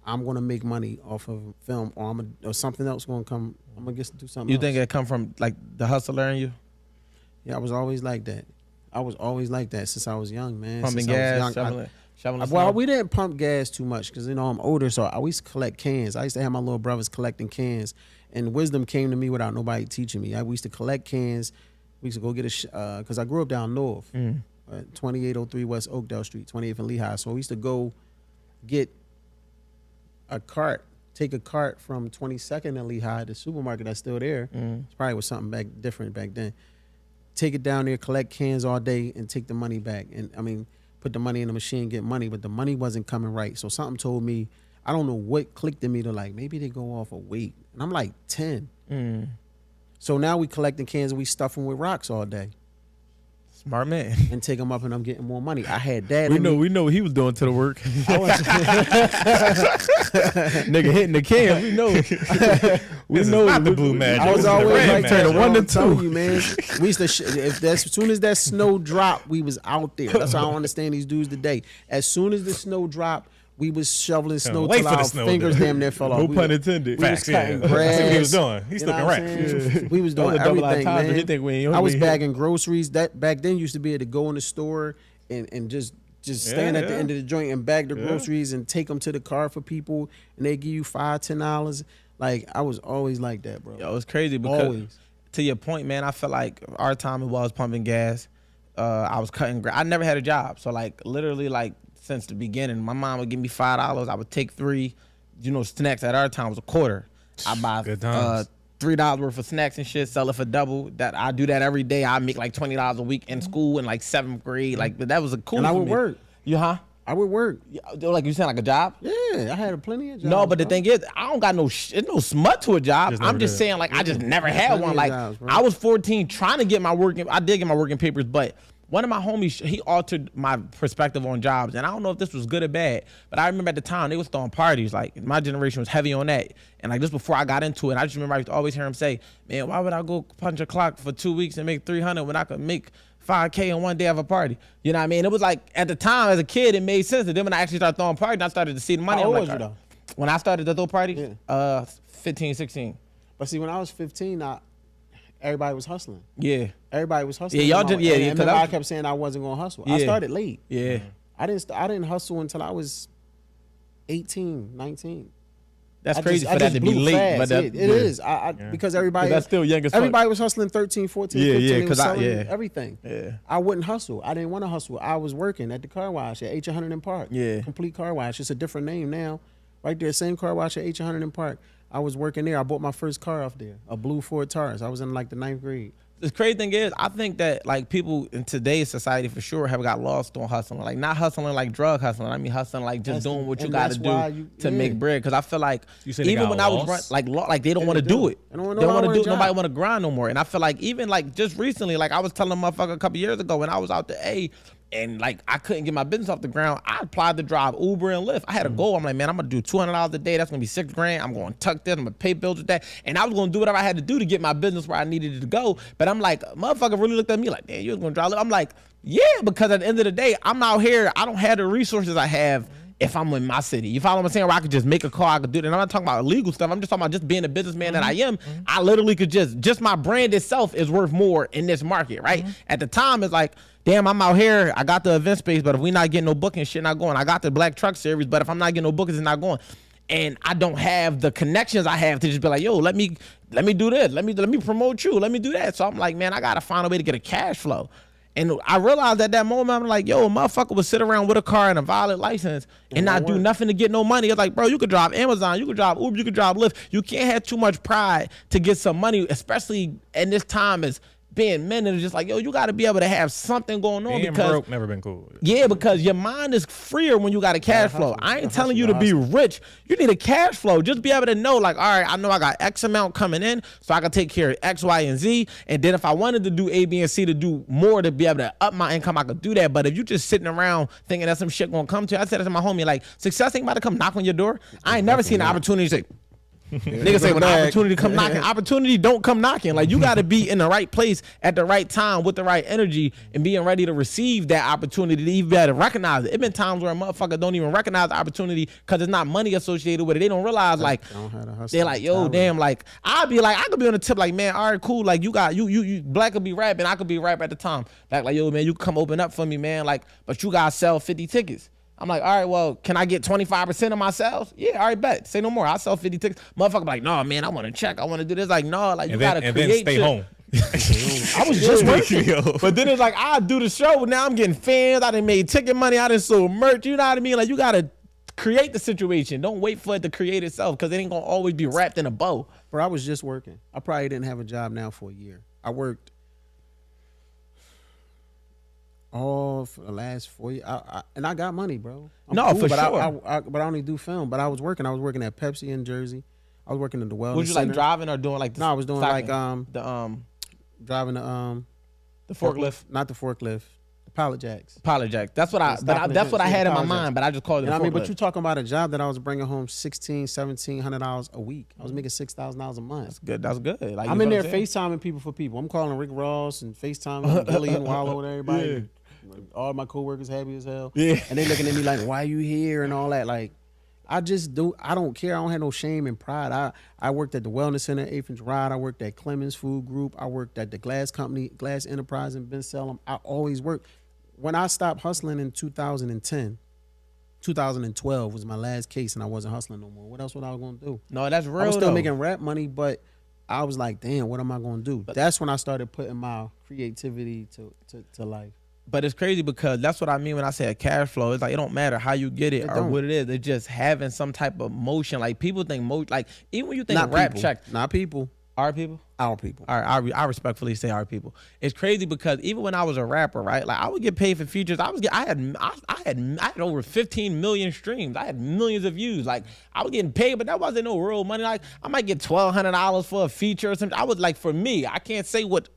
I'm gonna make money off of film, or something else gonna come. I'm gonna do something. You think it come from like the hustler in you? Yeah, I was always like that. I was always like that since I was young, man. Pumping gas, shoveling snow. We didn't pump gas too much because, you know, I'm older, so I used to collect cans. I used to have my little brothers collecting cans, and wisdom came to me without nobody teaching me. We used to collect cans. We used to go get because I grew up down north, 2803 West Oakdale Street, 28th and Lehigh. So we used to go get take a cart from 22nd and Lehigh, the supermarket that's still there. It probably was something different back then. Take it down there, collect cans all day, and take the money back. And I mean, put the money in the machine, get money, but the money wasn't coming right. So something told me, I don't know what clicked in me to like, maybe they go off a weight. And I'm like 10. So now we collecting cans and we stuff them with rocks all day. Smart man. And take them up and I'm getting more money. I had that. We know what he was doing to the work. Nigga hitting the can. We know. We know not the blue magic. I was always like turn 1 to 2. You, man. We used to as soon as that snow dropped, we was out there. That's how I don't understand these dudes today. As soon as the snow dropped, we was shoveling snow till our fingers damn near fell off. No pun intended. We was cutting grass. That's what he was doing. He's looking right. We was doing everything, man. You think I was bagging groceries. That back then used to be able to go in the store and just just stand at the yeah. end of the joint and bag the Yeah. groceries and take them to the car for people, and they give you $5-10. Like I was always like that, bro. Yo, it's crazy because Always. to your point, man, I feel like our time as well as pumping gas, I was cutting grass. I never had a job. So like literally like since the beginning, my mom would give me $5. I would take 3, snacks at our time was a quarter. I buy Good times. $3 worth of snacks and shit, sell it for double. That I do that every day. I make like $20 a week in school in like 7th grade. Like but that was a cool. And I for would me. work. You I would work. like you saying like a job? Yeah, I had plenty of jobs. No, but the bro. thing is, I don't got no no smut to a job. Just I'm never just did. saying, like, I just never had Plenty one. of Like, jobs, bro. I was 14 trying to get my working. I did get my working papers, but one of my homies, he altered my perspective on jobs, and I don't know if this was good or bad. But I remember at the time they was throwing parties. Like my generation was heavy on that, and like just before I got into it, I just remember I used to always hear him say, "Man, why would I go punch a clock for 2 weeks and make 300 when I could make $5K in one day of a party?" You know what I mean? It was like at the time as a kid, it made sense. And then when I actually started throwing parties, I started to see the money. How I'm old like, was you though? when I started to throw parties, Yeah. 15, 16. But see, when I was 15, everybody was hustling. Yeah. Everybody was hustling. Yeah, y'all And just- yeah, and yeah, 'cause remember I I was- kept saying I wasn't gonna hustle. I Yeah. started late. Yeah. I didn't hustle until I was 18, 19. That's I crazy just- for I that just to be blew late. fast. But that, It is. Because everybody, that's still young as fuck. everybody was hustling 13, 14, Yeah, 15. yeah, They was 'cause selling yeah. everything. Yeah. I wouldn't hustle. I didn't want to hustle. I was working at the car wash at H100 in Park. Yeah. Complete car wash. It's a different name now. Right there, same car wash at H100 in Park. I was working there. I bought my first car off there, a blue Ford Taurus. I was in like the 9th grade. The crazy thing is, I think that like people in today's society for sure have got lost on hustling. Like not hustling like drug hustling. I mean hustling like just doing what you got to do to make bread. Because I feel like You said they even got when I was lost? like they don't want to they do do. it. They don't wanna- They don't nobody want to do it. want a Nobody job. want to grind no more. And I feel like even like just recently, like I was telling a motherfucker a couple years ago when I was out the A. And like I couldn't get my business off the ground. I applied to drive Uber and Lyft. I had a goal. I'm like, man, I'm gonna do $200 a day. That's gonna be $6,000. I'm gonna tuck this. I'm gonna pay bills with that. And I was gonna do whatever I had to do to get my business where I needed it to go. But I'm like, motherfucker really looked at me like, man, you was gonna drive Lyft. I'm like, yeah, because at the end of the day, I'm out here. I don't have the resources I have if I'm in my city. You follow what I'm saying? Where I could just make a call, I could do that. And I'm not talking about illegal stuff. I'm just talking about just being a businessman that I am. I literally could just my brand itself is worth more in this market, right? At the time, it's like, damn, I'm out here. I got the event space, but if we not getting no booking, shit not going. I got the Black Truck Series, but if I'm not getting no bookings, it's not going. And I don't have the connections I have to just be like, yo, let me do this. Let me promote you. Let me do that. So I'm like, man, I gotta find a way to get a cash flow. And I realized at that moment, I'm like, yo, a motherfucker would sit around with a car and a valid license and not do nothing to get no money. It's like, bro, you could drive Amazon, you could drive Uber, you could drive Lyft. You can't have too much pride to get some money, especially in this time as being men. And it's just like, yo, you got to be able to have something going on Being because broke never been cool. yeah, because your mind is freer when you got a cash flow. I ain't telling you to be rich. You need a cash flow. Just be able to know, like, all right, I know I got X amount coming in, so I can take care of X, Y, and Z. And then if I wanted to do A, B, and C to do more to be able to up my income, I could do that. But if you just sitting around thinking that some shit gonna come to you, I said it to my homie, like, success ain't about to come knock on your door. I ain't never seen an opportunity to say, niggas say when the opportunity come knocking, opportunity don't come knocking. Like you got to be in the right place at the right time with the right energy and being ready to receive that opportunity to even be able to recognize it. It been times where a motherfucker don't even recognize the opportunity because there's not money associated with it. They don't realize like they're like, yo, damn, like I'd be like, I could be on the tip like, man, all right, cool. Like you got you Black could be rapping, I could be rap at the time. Like yo, man, you come open up for me, man. Like, but you gotta sell 50 tickets. I'm like, all right, well, can I get 25% of my sales? Yeah, all right, bet. Say no more. I'll sell 50 tickets. Motherfucker be like, no, man, I want to check. I want to do this. Like, no, like you got to create then stay shit. home. I was just working. But then it's like, I do the show. Now I'm getting fans. I done made ticket money. I done sold merch. You know what I mean? Like, you got to create the situation. Don't wait for it to create itself because it ain't going to always be wrapped in a bow. Bro, I was just working. I probably didn't have a job now for a year. I worked all for the last 4 years. And I got money, bro. No, for but sure. But I only do film. But I was working. I was working at Pepsi in Jersey. I was working in the wellness Was you like center. driving or doing like the No, I was doing like the driving the forklift? not the forklift, the pallet jacks. Pilot jack. That's what I. Stop But and that's what I advance, had in my pallet jacks. mind. But I just called it. You know a what I mean? forklift. But you talking about a job that I was bringing home $1,600-$1,700 a week. I was making $6,000 a month. That's good. That's good. Like, I'm you in know there what I'm FaceTiming people for people. I'm calling Rick Ross and FaceTiming Billy and Wallow and everybody. Yeah. All my coworkers happy as hell. Yeah. And they looking at me like, why you here and all that. Like, I don't care. I don't have no shame and pride. I worked at the Wellness Center, 8th and Gerard. I worked at Clemens Food Group. I worked at the Glass Company, Glass Enterprise in Ben Salem. I always worked. when I stopped hustling in 2010, 2012 was my last case, and I wasn't hustling no more. What else was I going to do? No, that's real. I was still though. making rap money, but I was like, damn, what am I going to do? That's when I started putting my creativity to life. But it's crazy because that's what I mean when I say a cash flow. It's like it don't matter how you get it or what it is. It's just having some type of motion. Like people think like even when you think Not rap people. check, Not people. our people. Our people. All right, I respectfully say our people. It's crazy because even when I was a rapper, right? Like I would get paid for features. I had over 15 million streams. I had millions of views. Like I was getting paid, but that wasn't no real money. Like I might get $1,200 for a feature or something. I was like, for me, I can't say what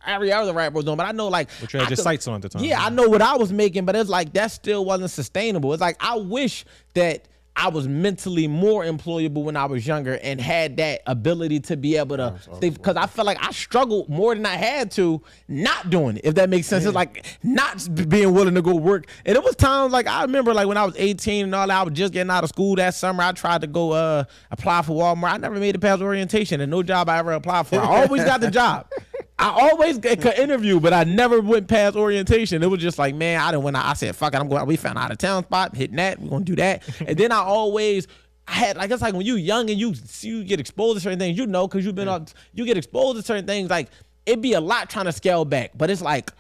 every other rapper was doing, but I know like. But you had your sights on at the time. Yeah, I know what I was making, but it's like that still wasn't sustainable. It's like I wish that I was mentally more employable when I was younger and had that ability to be able to stay, because I felt like I struggled more than I had to not doing it, if that makes sense. It's like not being willing to go work. And it was times like I remember like when I was 18 and all that, I was just getting out of school that summer. I tried to go apply for Walmart. I never made it past orientation, and no job I ever applied for. I always got the job. I always could interview, but I never went past orientation. It was just like, man, I said, fuck it, I'm going. We found out of town spot, hitting that. We're gonna do that. And then I had like, it's like when you young and you get exposed to certain things, you know, because you've been up, you get exposed to certain things. Like it'd be a lot trying to scale back, but it's like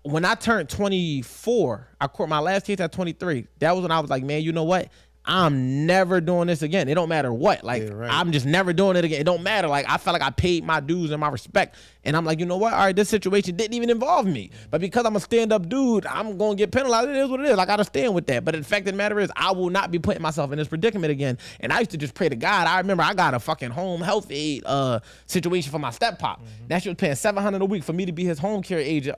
when I turned 24, I caught my last case at 23. That was when I was like, man, you know what? I'm never doing this again. It don't matter what. Like, I'm just never doing it again. It don't matter. Like, I felt like I paid my dues and my respect. And I'm like, you know what? All right, this situation didn't even involve me. But because I'm a stand-up dude, I'm going to get penalized. It is what it is. I got to stand with that. But the fact of the matter is, I will not be putting myself in this predicament again. And I used to just pray to God. I remember I got a fucking home health aid situation for my step-pop. That shit was paying $700 a week for me to be his home care aid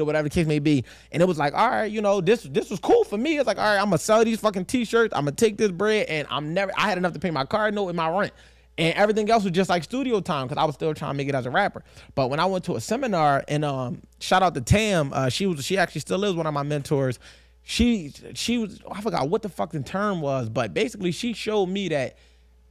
or whatever the case may be. And it was like, all right, you know, this was cool for me. It's like, all right, I'm going to sell these fucking T-shirts. I'm going to take this bread, and I had enough to pay my car note and my rent. And everything else was just like studio time because I was still trying to make it as a rapper. But when I went to a seminar, and shout out to Tam, she actually still is one of my mentors. She was, I forgot what the fucking term was, but basically she showed me that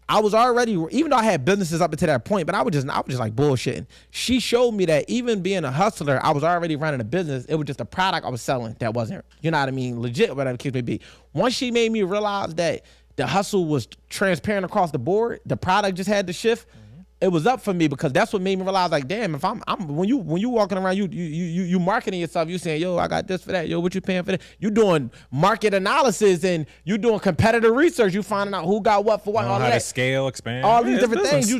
I was already, even though I had businesses up until that point, but I was just like bullshitting. She showed me that even being a hustler, I was already running a business. It was just a product I was selling that wasn't, you know what I mean, legit, whatever the case may be. Once she made me realize that the hustle was transparent across the board, the product just had to shift. It was up for me because that's what made me realize, like, damn, if I'm when you walking around, you marketing yourself, you saying, yo, I got this for that, yo, what you paying for that? You doing market analysis and you doing competitor research. You finding out who got what for what, all how that. to scale, expand, all these different things.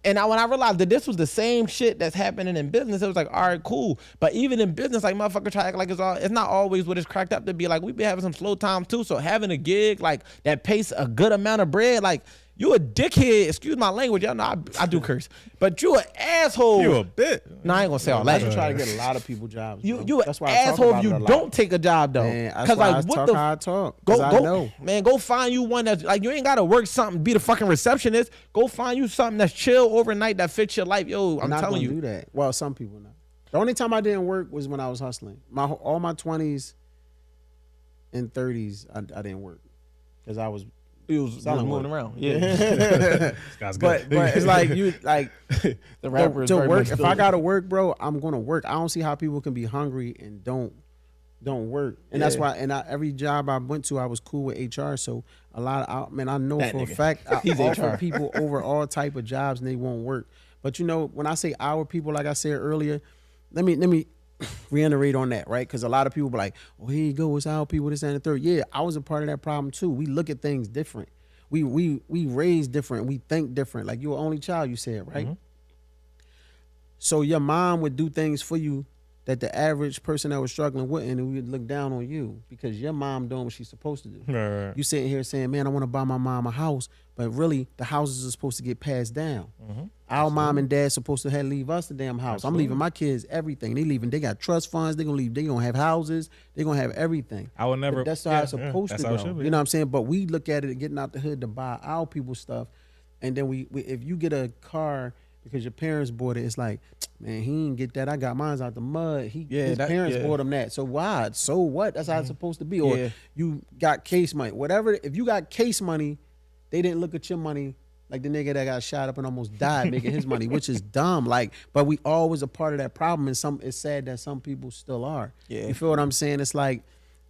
And when I realized that this was the same shit that's happening in business, it was like, all right, cool. But even in business, like motherfuckers try to act like it's not always what it's cracked up to be. Like we be having some slow times too. So having a gig like that pays a good amount of bread, like you a dickhead. Excuse my language, y'all know I do curse, but you an asshole. You a bit. No, I ain't gonna say all that. I try to get a lot of people jobs. You that's an why asshole if you don't take a job though. That's why I talk how I talk. Go, man. Go find you one that's like you ain't gotta work something. Be the fucking receptionist. Go find you something that's chill overnight that fits your life. Yo, I'm telling you. Do that. Well, some people not. The only time I didn't work was when I was hustling. All my 20s and 30s, I didn't work because I was. He was moving around. Yeah. This guy's good. But it's like you like the rapper is to very work. much If still- I gotta work, bro, I'm gonna work. I don't see how people can be hungry and don't work. And that's why. And every job I went to, I was cool with HR. So a lot of I know That for a nigga. fact I He's offer HR. people over all type of jobs and they won't work. But you know, when I say our people, like I said earlier, let me reiterate on that, right? Because a lot of people be like, "Oh, here you go, it's our people, this and the third." Yeah, I was a part of that problem too. We look at things different. We raised different. We think different. Like you're an only child, you said, right? Mm-hmm. So your mom would do things for you that the average person that was struggling wouldn't, and we would look down on you because your mom doing what she's supposed to do. Right. You sitting here saying, "Man, I want to buy my mom a house," but really the houses are supposed to get passed down. Mm-hmm. Our mom and dad supposed to leave us the damn house. Absolutely. I'm leaving my kids everything. They leaving. They got trust funds. They gonna leave. They gonna have houses. They gonna have everything. I would never. But that's how it's supposed that's to how it go. should be. You know what I'm saying? But we look at it getting out the hood to buy our people's stuff, and then we if you get a car because your parents bought it, it's like, man, he didn't get that. I got mine out the mud. His parents bought him that. So why? So what? That's how it's supposed to be. Or you got case money. Whatever. If you got case money, they didn't look at your money Like the nigga that got shot up and almost died making his money, which is dumb. Like, but we always a part of that problem, and it's sad that some people still are. Yeah. You feel what I'm saying? It's like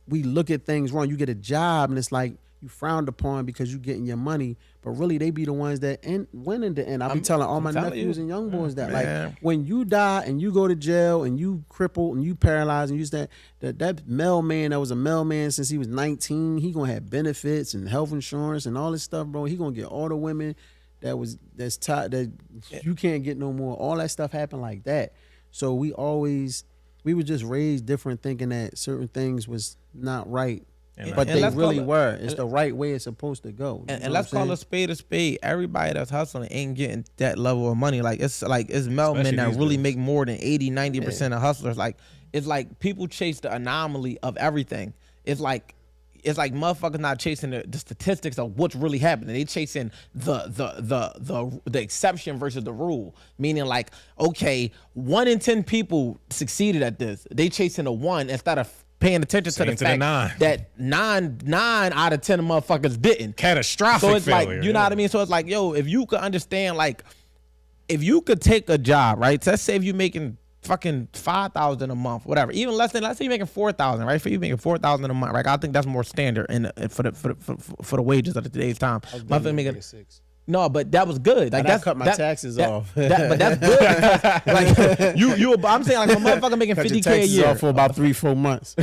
we look at things wrong. You get a job and it's like you frowned upon because you getting your money, but really they be the ones that win in the end. I be telling all my nephews and young boys that like when you die and you go to jail and you crippled and you paralyzed and you that mailman that was a mailman since he was 19, he gonna have benefits and health insurance and all this stuff, bro. He gonna get all the women that's tied that you can't get no more. All that stuff happened like that. So we were just raised different, thinking that certain things was not right. But they really were. It's the right way it's supposed to go. And let's call a spade a spade. Everybody that's hustling ain't getting that level of money. Like it's mailmen that really make more than 80-90% of hustlers. Like it's like people chase the anomaly of everything. It's like motherfuckers not chasing the statistics of what's really happening. They chasing the exception versus the rule. Meaning like, okay, 1 in 10 people succeeded at this. They chasing a 1 instead of paying attention to the fact that nine out of 10 motherfuckers didn't. Catastrophic So it's failure. like, you know what I mean? So it's like, yo, if you could understand, like, if you could take a job, right? So let's say if you're making fucking $5,000 a month, whatever, even less than, let's say you're making $4,000, right? For you making $4,000 a month, right? I think that's more standard for the wages of today's time. Motherfucker making no, but that was good. Like cut my taxes off. But that's good. Like I'm saying, like a motherfucker making $50K a year off for about 3-4 months.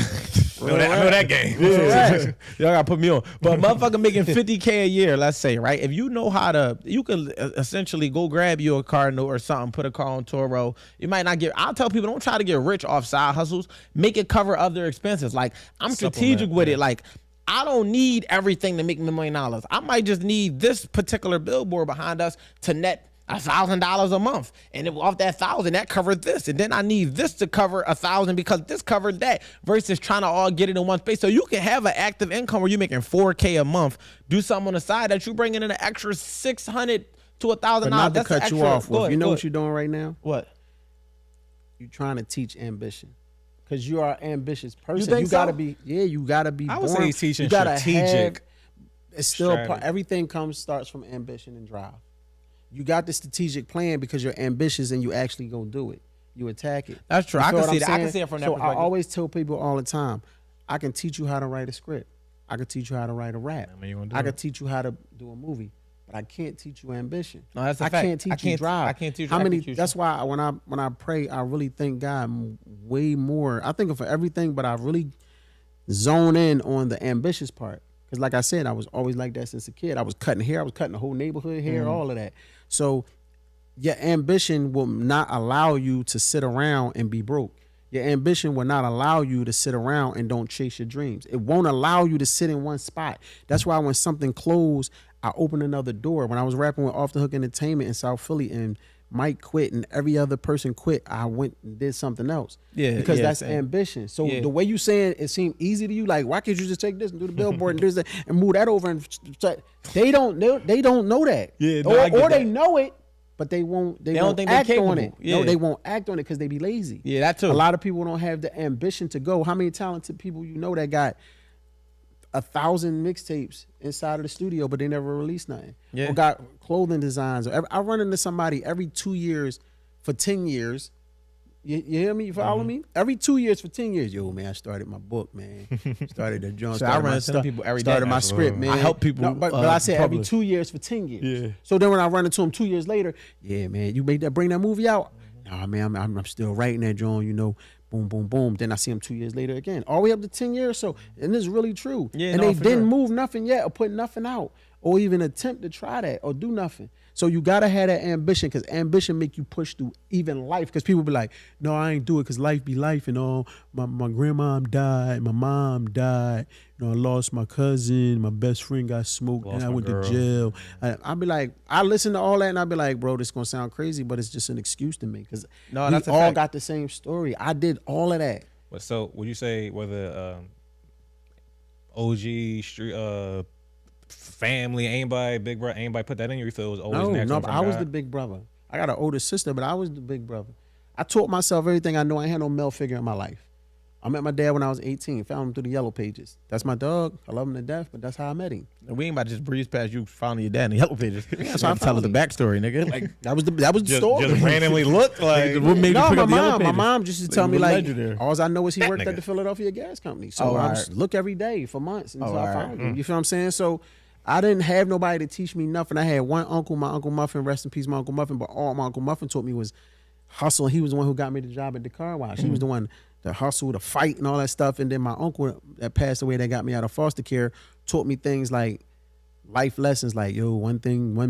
I know that game. Right. Y'all gotta put me on. But motherfucker making $50K a year, let's say, right? If you know how to, you can essentially go grab you a car note or something, put a car on Toro. You might not get. I'll tell people, don't try to get rich off side hustles. Make it cover other expenses. Like I'm strategic with it. Like I don't need everything to make me $1 million. I might just need this particular billboard behind us to net $1,000 a month, and off that 1,000, that covered this, and then I need this to cover 1,000 because this covered that. Versus trying to all get it in one space, so you can have an active income where you're making $4K a month. Do something on the side that you bringing in an extra $600 to $1,000. Not to That's cut extra. you off. Go ahead, you know what you're doing right now? What? You're trying to teach ambition. Because you are an ambitious person. You think you gotta so? be, you gotta be. I would say he's teaching you gotta strategic. It's still everything starts from ambition and drive. You got the strategic plan because you're ambitious and you actually go do it. You attack it. That's true. I can see that. I can see it from that So perspective. I always tell people all the time, I can teach you how to write a script. I can teach you how to write a rap. I can teach you how to do a movie. But I can't teach you ambition. No, that's a I fact. can't teach you drive. I can't teach you. How many? That's why when I pray, I really thank God way more. I think of for everything, but I really zone in on the ambitious part. Because like I said, I was always like that since a kid. I was cutting hair. I was cutting the whole neighborhood hair, all of that. So your ambition will not allow you to sit around and be broke. Your ambition will not allow you to sit around and don't chase your dreams. It won't allow you to sit in one spot. That's why when something closed, I opened another door. When I was rapping with Off the Hook Entertainment in South Philly and Mike quit and every other person quit, I went and did something else. Yeah, because that's ambition. So the way you saying it seemed easy to you, like why can't you just take this and do the billboard and do this and move that over and they don't know that. Yeah, or they know it, but they won't. They won't think act they're on it. capable. Yeah. No, they won't act on it because they be lazy. Yeah, that too. A lot of people don't have the ambition to go. How many talented people you know that got 1,000 mixtapes inside of the studio, but they never released nothing? Yeah. Or got clothing designs. I run into somebody every 2 years for 10 years. You hear me? You follow me? Every 2 years for 10 years. Yo, man, I started my book, man. Started the joint. So I run into people every day. Started my script, man. I help people. No, but I said every 2 years for 10 years. Yeah. So then when I run into them 2 years later, yeah, man, you made that, bring that movie out. Nah, man, I'm still writing that joint, you know. Boom, boom, boom. Then I see them 2 years later again. All the way up to 10 years. So, and this is really true. Yeah, and no, they for didn't sure. move nothing yet or put nothing out or even attempt to try that or do nothing. So you got to have that ambition because ambition make you push through even life. Because people be like, no, I ain't do it because life be life and all. My grandma died. My mom died. You know, I lost my cousin. My best friend got smoked and I went to jail. I be like, I listen to all that and I be like, bro, this going to sound crazy, but it's just an excuse to me because we all got the same story. I did all of that. But so would you say whether OG street family, anybody, big brother, anybody put that in you? You feel it was always natural? No, but I was the big brother. I got an older sister, but I was the big brother. I taught myself everything I know. I had no male figure in my life. I met my dad when I was 18. Found him through the Yellow Pages. That's my dog. I love him to death, but that's how I met him. And we ain't about to just breeze past you finding your dad in the Yellow Pages. That's how I tell us found the him. backstory, nigga. Like, That was the story. Just randomly looked like. what made you No, pick my up the Yellow mom. My Pages? mom just used to tell Like, me what like, led you there? all I know is he That worked at nigga. the Philadelphia gas company. So Oh, I alright. just look every day for months until I alright. found him. You feel what I'm saying? So I didn't have nobody to teach me nothing. I had one uncle, my Uncle Muffin, rest in peace, my Uncle Muffin. But all my Uncle Muffin taught me was hustle. He was the one who got me the job at the car wash. He was the one to hustle, to fight, and all that stuff. And then my uncle that passed away, that got me out of foster care, taught me things like life lessons, like, yo, 1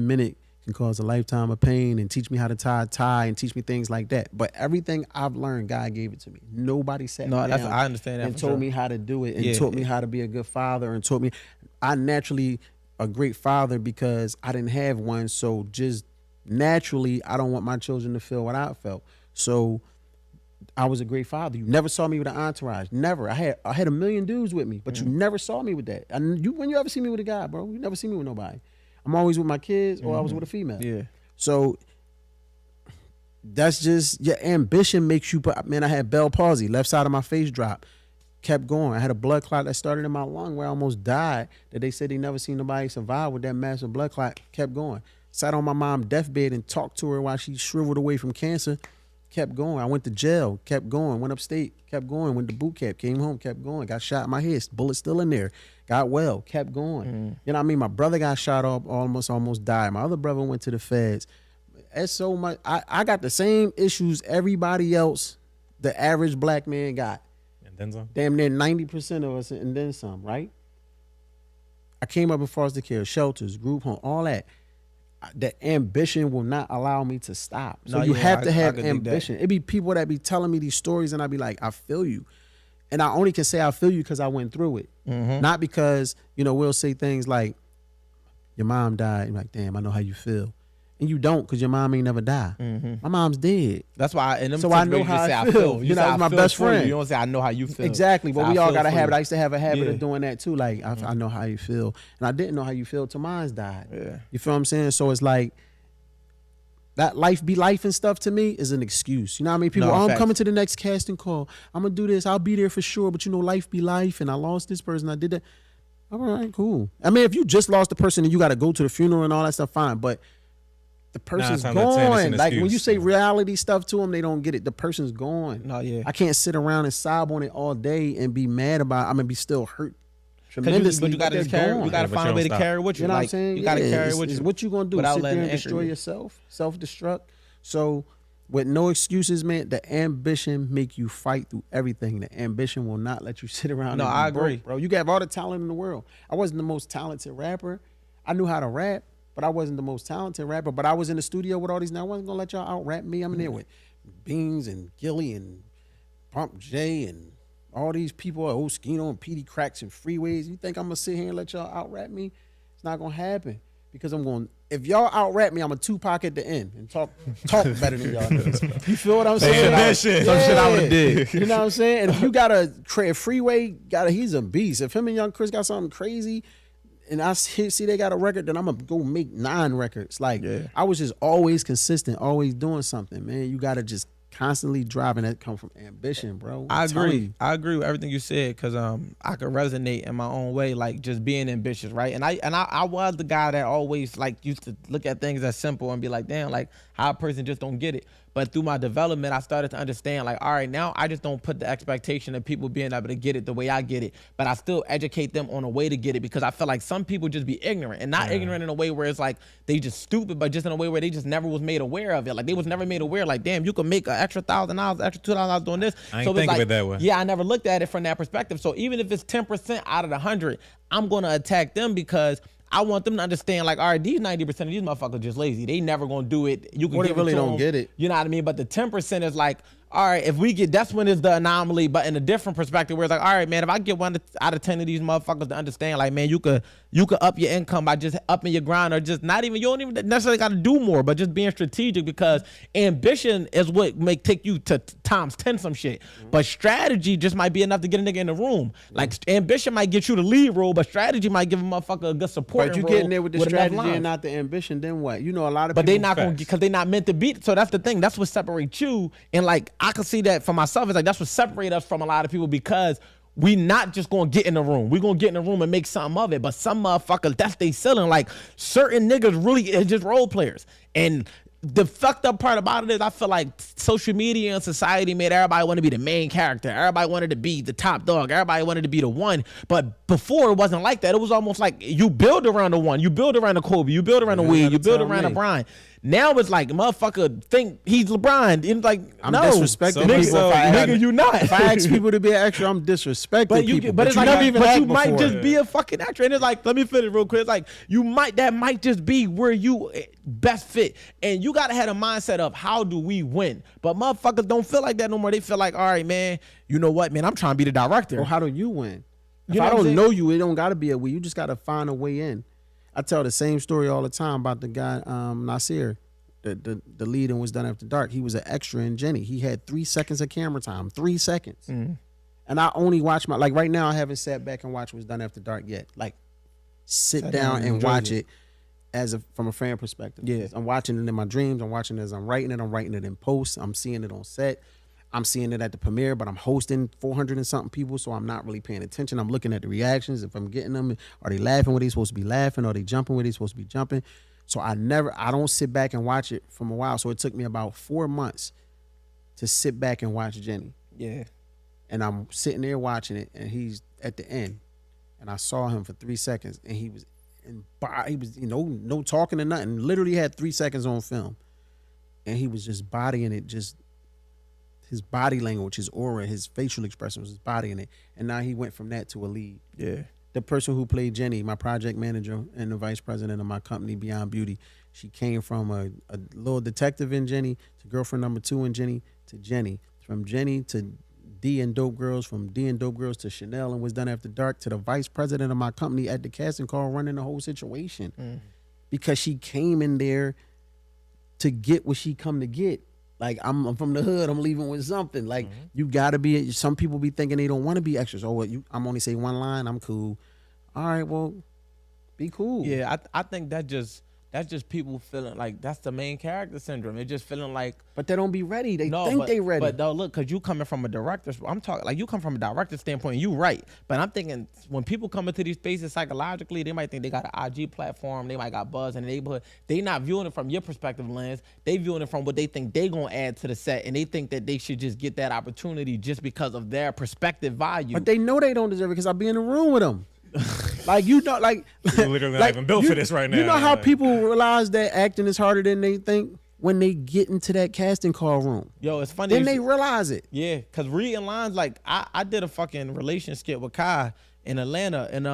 minute can cause a lifetime of pain, and teach me how to tie a tie, and teach me things like that. But everything I've learned, God gave it to me. Nobody sat me down I understand that. and for told sure. me how to do it, and Yeah. taught me how to be a good father, and taught me I naturally a great father because I didn't have one. So just naturally, I don't want my children to feel what I felt. So I was a great father. You never saw me with an entourage. Never. I had a million dudes with me, but you never saw me with that. And when you ever see me with a guy, bro, you never see me with nobody. I'm always with my kids, or I was with a female. Yeah. So that's just your ambition makes you. Man, I had Bell palsy, left side of my face dropped. Kept going. I had a blood clot that started in my lung where I almost died. That they said they never seen nobody survive with that massive blood clot. Kept going. Sat on my mom's deathbed and talked to her while she shriveled away from cancer. Kept going. I went to jail. Kept going. Went upstate. Kept going. Went to boot camp. Came home. Kept going. Got shot in my head. Bullet still in there. Got well. Kept going. You know what I mean? My brother got shot up. Almost died. My other brother went to the feds. It's so much. I got the same issues everybody else, the average black man got. And then some. Damn near 90% of us, and then some, right? I came up in foster care, shelters, group home, all that. The ambition will not allow me to stop. So No, you yeah, have to I have could dig that. ambition. It be people that be telling me these stories, and I be like, I feel you. And I only can say I feel you because I went through it. Not because, we'll say things like, your mom died. And like, damn, I know how you feel. And you don't, because your mom ain't never died. My mom's dead. That's why. In them So I know situations, how you say, I feel. You You say, know, I it's my feel best for you. friend. You don't say, I know how you feel. Exactly. But Say, we I all feel got a for habit. you. I used to have a habit Yeah. of doing that too. Like, I know how you feel. And I didn't know how you feel till mine's died. Yeah. You feel what I'm saying? So it's like, that life be life and stuff to me is an excuse. You know what I mean? People, No, I'm facts. coming to the next casting call. I'm going to do this. I'll be there for sure. But life be life. And I lost this person. I did that. All right, cool. I mean, if you just lost the person and you got to go to the funeral and all that stuff, fine. But the person's times out of 10, it's gone. an Like when you excuse. say reality stuff to them, they don't get it. The person's gone. No, yeah. I can't sit around and sob on it all day and be mad about it. I'm going to be still hurt tremendously. But you got to they're carry. gone. You got to Yeah, but find you a way don't to stop. carry with you. You know like, what I'm saying? You got to carry it's- with it's you. what you going to do? without Sit letting there and it anchor destroy you. yourself? Self-destruct? So with no excuses, man, the ambition make you fight through everything. The ambition will not let you sit around. No, and be I broke, agree. bro. You got all the talent in the world. I wasn't the most talented rapper. I knew how to rap, but I wasn't the most talented rapper. But I was in the studio with all these. Now I wasn't gonna let y'all out rap me. I'm in there with Beans and Gilly and Pump J and all these people, Oskino and PD Cracks and Freeways. You think I'm gonna sit here and let y'all out rap me? It's not gonna happen. Because I'm going, if y'all out rap me, I'm a Tupac at the end and talk better than y'all niggas. You feel what I'm saying? ambition. Some shit I would've did. You know what I'm saying? And if you got a Freeway, he's a beast. If him and Young Chris got something crazy, and I see they got a record, then I'm gonna go make 9 records. Like I was just always consistent, always doing something, man. You gotta just constantly driving. That come from ambition, bro. I I'm telling agree. you. I agree with everything you said because I could resonate in my own way, like just being ambitious, right? And I was the guy that always like used to look at things as simple and be like, damn, like how a person just don't get it. But through my development, I started to understand, like, all right, now I just don't put the expectation of people being able to get it the way I get it, but I still educate them on a way to get it because I feel like some people just be ignorant and not ignorant in a way where it's like they just stupid, but just in a way where they just never was made aware of it. Like they was never made aware, like, damn, you can make an extra $1,000, extra $2,000 doing this. I ain't it's think of like, it that way. Yeah, I never looked at it from that perspective. So even if it's 10% out of the 100, I'm gonna attack them because I want them to understand, like, all right, these 90% of these motherfuckers just lazy. They never gonna do it. You can Or they give really it to don't them. get it. You know what I mean? But the 10% is like, all right, if we get, that's when it's the anomaly, but in a different perspective where it's like, all right, man, if I get 1 out of 10 of these motherfuckers to understand, like, man, you could up your income by just upping your grind or just not even, you don't even necessarily got to do more, but just being strategic because ambition is what take you to times 10 some shit. But strategy just might be enough to get a nigga in the room. Like ambition might get you the lead role, but strategy might give a motherfucker a good support. But you getting there with the strategy and not the ambition, then what? You know, a lot of but people. they not gonna, because they not meant to beat. So that's the thing. That's what separates you. And like I can see that for myself. It's like that's what separates us from a lot of people because we not just gonna get in the room. We gonna get in the room and make something of it. But some motherfuckers, that's they selling. Like certain niggas really is just role players. And the fucked up part about it is I feel like social media and society made everybody want to be the main character. Everybody wanted to be the top dog. Everybody wanted to be the one. But before it wasn't like that. It was almost like you build around the one. You build around the Kobe. You build around the Wade. You build around the Brian. Now it's like motherfucker think he's LeBron. And like I'm no, disrespecting nigga, people. nigga, you not. If I ask people to be an actor, I'm disrespecting people. But it's you like, never even but asked you might before. just be a fucking actor. And it's like, let me finish real quick. It's like that might just be where you best fit. And you gotta have a mindset of how do we win. But motherfuckers don't feel like that no more. They feel like, all right, man, you know what, man, I'm trying to be the director. Or how do you win? You If know I what I'm don't saying? know you, it don't gotta be a way. You just gotta find a way in. I tell the same story all the time about the guy Nasir. The lead in Was Done After Dark. He was an extra in Jenny. He had 3 seconds of camera time. 3 seconds. Mm-hmm. And I only watch like right now I haven't sat back and watched Was Done After Dark yet. Like sit down and watch it from a fan perspective. Yeah. I'm watching it in my dreams. I'm watching it as I'm writing it in post. I'm seeing it on set. I'm seeing it at the premiere, but I'm hosting 400 and something people, so I'm not really paying attention. I'm looking at the reactions. If I'm getting them, are they laughing where they supposed to be laughing? Are they jumping where they supposed to be jumping? So I don't sit back and watch it from a while. So it took me about 4 months to sit back and watch Jenny. Yeah. And I'm sitting there watching it, and he's at the end, and I saw him for 3 seconds, and he was no talking or nothing. Literally had 3 seconds on film, and he was just bodying it, just his body language, his aura, his facial expression was just bodying it, and now he went from that to a lead. Yeah. The person who played Jenny, my project manager and the vice president of my company, Beyond Beauty, she came from a little detective in Jenny to girlfriend number 2 in Jenny to Jenny. From Jenny to D and Dope Girls, from D and Dope Girls to Chanel and Was Done After Dark to the vice president of my company at the casting call running the whole situation. Because she came in there to get what she come to get. Like, I'm from the hood. I'm leaving with something. Like, you got to be. Some people be thinking they don't want to be extras. Oh, well, I'm only saying one line. I'm cool. All right, well, be cool. Yeah, I think that's just people feeling like that's the main character syndrome. It's just feeling like. But they don't be ready. They think they ready. But though, look, because you coming from a director's, I'm talking like you come from a director's standpoint. And you right, but I'm thinking when people come into these spaces psychologically, they might think they got an IG platform. They might got buzz in the neighborhood. They not viewing it from your perspective lens. They viewing it from what they think they gonna add to the set, and they think that they should just get that opportunity just because of their perspective value. But they know they don't deserve it because I be in the room with them. Like, you know, like You're literally not even built for this right now. You know how people realize that acting is harder than they think when they get into that casting call room. Yo, it's funny. Then they realize it. Yeah, because reading lines, like I did a fucking relation skit with Kai in Atlanta, and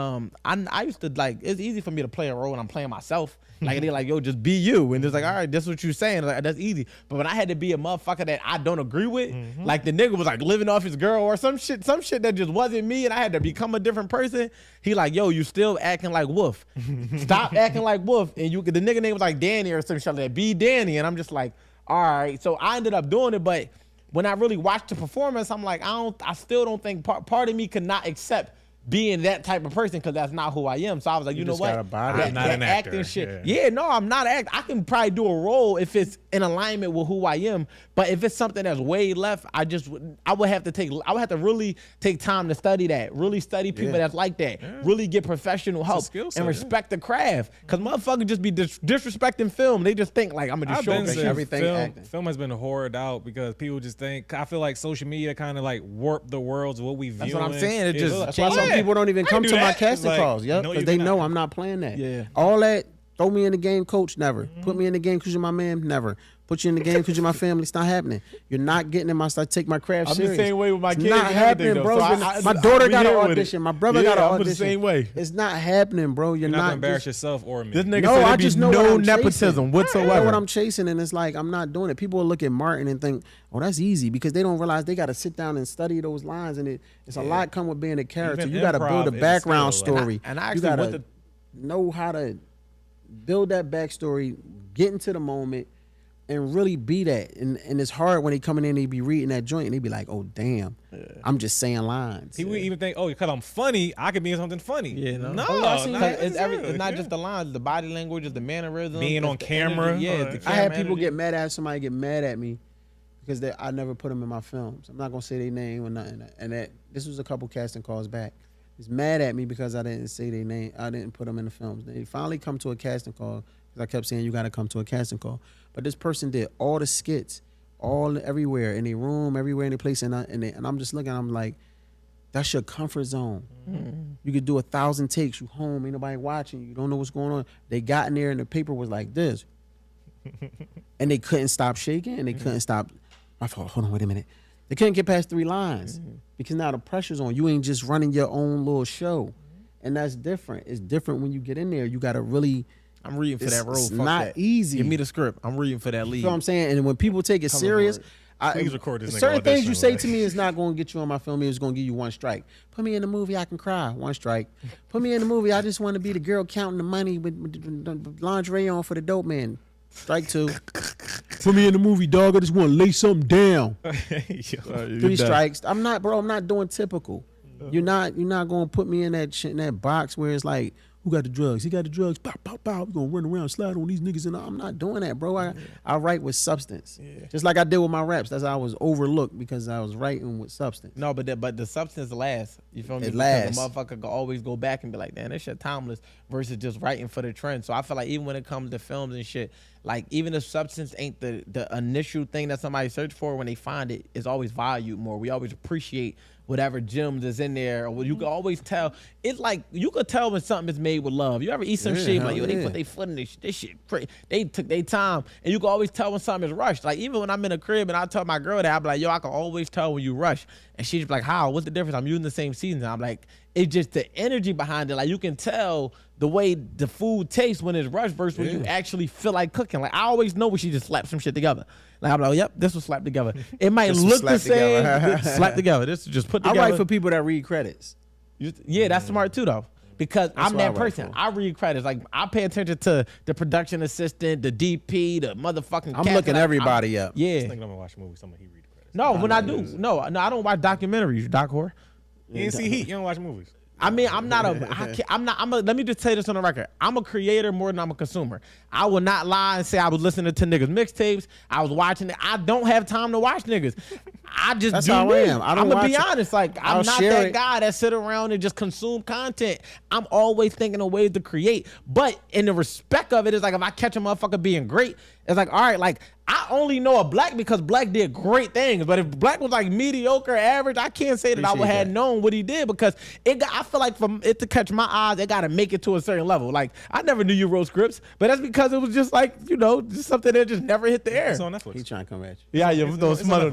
I used to, like, it's easy for me to play a role when I'm playing myself. Like, they're like, yo, just be you. And it's like, all right, that's what you're saying. Like, that's easy. But when I had to be a motherfucker that I don't agree with, like the nigga was like living off his girl or some shit that just wasn't me, and I had to become a different person. He like, yo, you still acting like Wolf. Stop acting like Wolf. And the nigga name was like Danny or some shit like that. Be Danny. And I'm just like, all right. So I ended up doing it, but when I really watched the performance, I'm like, I still don't think part of me could not accept being that type of person because that's not who I am. So I was like, you know just what? got a body. I'm not an actor. Acting shit. Yeah, no, I'm not an actor. I can probably do a role if it's in alignment with who I am. But if it's something that's way left, I would have to really take time to study that. Really study people that's like that. Yeah. Really get professional help and respect the craft. Because motherfuckers just be disrespecting film. They just think like I'm gonna just show everything. Film has been hoarded out because people just think. I feel like social media kind of like warp the worlds of what we view. That's what I'm saying. It just that's why some people don't even come to my casting calls. Yep, because they know I'm not playing that. Yeah. All that, throw me in the game, coach, never. Put me in the game because you're my man, never. Put you in the game because you're my family, it's not happening. You're not getting in my stuff. Take my craft I'm serious. the same way with my kids. It's not happening, bro. So my daughter got an audition. My brother got an audition. I'm the same way. It's not happening, bro. You're not not gonna embarrass yourself or me. This nigga no, said I just know no what nepotism whatsoever. I know what I'm chasing, and it's like I'm not doing it. People will look at Martin and think, "Oh, that's easy," because they don't realize they got to sit down and study those lines, and it's a lot come with being a character. Even you got to build a background skill, story. And I you actually got went to to know how to build that backstory, get into the moment, and really be that. And it's hard when they coming in, they be reading that joint, and they be like, "Oh, damn, I'm just saying lines." He would even think, "Oh, because I'm funny, I could be in something funny." Yeah, no. no, It's not just the lines, the body language, it's the mannerism, being on camera. The I had people get mad at somebody get mad at me because I never put them in my films. I'm not gonna say their name or nothing. And this was a couple casting calls back. He's mad at me because I didn't say their name. I didn't put them in the films. They finally come to a casting call because I kept saying you got to come to a casting call. But this person did all the skits, everywhere in their room, everywhere in their place, and I'm just looking. I'm like, that's your comfort zone. Mm-hmm. You could do 1,000 takes. You home, ain't nobody watching. You don't know what's going on. They got in there and the paper was like this, and they couldn't stop shaking and they couldn't stop. I thought, hold on, wait a minute. They couldn't get past 3 lines because now the pressure's on. You ain't just running your own little show, and that's different. It's different when you get in there. You got to really. I'm reading for that role. It's Fuck not that. easy. Give me the script. I'm reading for that lead. You know what I'm saying? And when people take it serious, please record this. Certain things you say to me is not going to get you on my film. It's going to give you 1 strike. Put me in the movie, I can cry. 1 strike. Put me in the movie, I just want to be the girl counting the money with the lingerie on for the dope man. Strike 2. Put me in the movie, dog. I just want to lay something down. 3 strikes. I'm not doing typical. You're not going to put me in that box where it's like, who got the drugs? He got the drugs. Pow, pow, pow. We're going to run around, slide on these niggas. And I'm not doing that, bro. I write with substance. Yeah. Just like I did with my raps. That's how I was overlooked because I was writing with substance. No, but the substance lasts. You feel me? It lasts. The motherfucker can always go back and be like, damn, that shit timeless versus just writing for the trend. So I feel like even when it comes to films and shit, like even if substance ain't the initial thing that somebody search for, when they find it, it's always valued more. We always appreciate whatever gems is in there, or you can always tell. It's like you could tell when something is made with love. You ever eat some shit like, yo, they put their foot in this shit. They took their time, and you can always tell when something is rushed. Like even when I'm in a crib and I tell my girl that, I be like, yo, I can always tell when you rush, and she's like, how? What's the difference? I'm using the same seasoning. I'm like, it's just the energy behind it. Like you can tell the way the food tastes when it's rushed versus when you actually feel like cooking. Like I always know when she just slapped some shit together. Like I'm like, yep, this was slapped together. It might look the same, slapped together. This is just put together. I write for people that read credits. Yeah, that's smart too though. Because I'm that person. I read credits. Like I pay attention to the production assistant, the DP, the motherfucking. I'm looking everybody up. Yeah. I think I'm gonna watch a movie. Somebody he read credits. No, when I do, no, I don't watch documentaries. Doc whore. You didn't see Heat. You don't watch movies. I mean, let me just say this on the record. I'm a creator more than I'm a consumer. I will not lie and say I was listening to niggas mixtapes. I was watching it. I don't have time to watch niggas. I just That's do how me. I am. I'm gonna be honest. Like I'm not that guy that sit around and just consume content. I'm always thinking of ways to create. But in the respect of it, it's like if I catch a motherfucker being great, it's like, all right, like I only know a Black because Black did great things. But if Black was like mediocre, average, I can't say that I would have known what he did because I feel like for it to catch my eyes, it got to make it to a certain level. Like I never knew you wrote scripts, but that's because it was just like, you know, just something that just never hit the air. It's on Netflix. He trying to come at you. Yeah, you know, smart.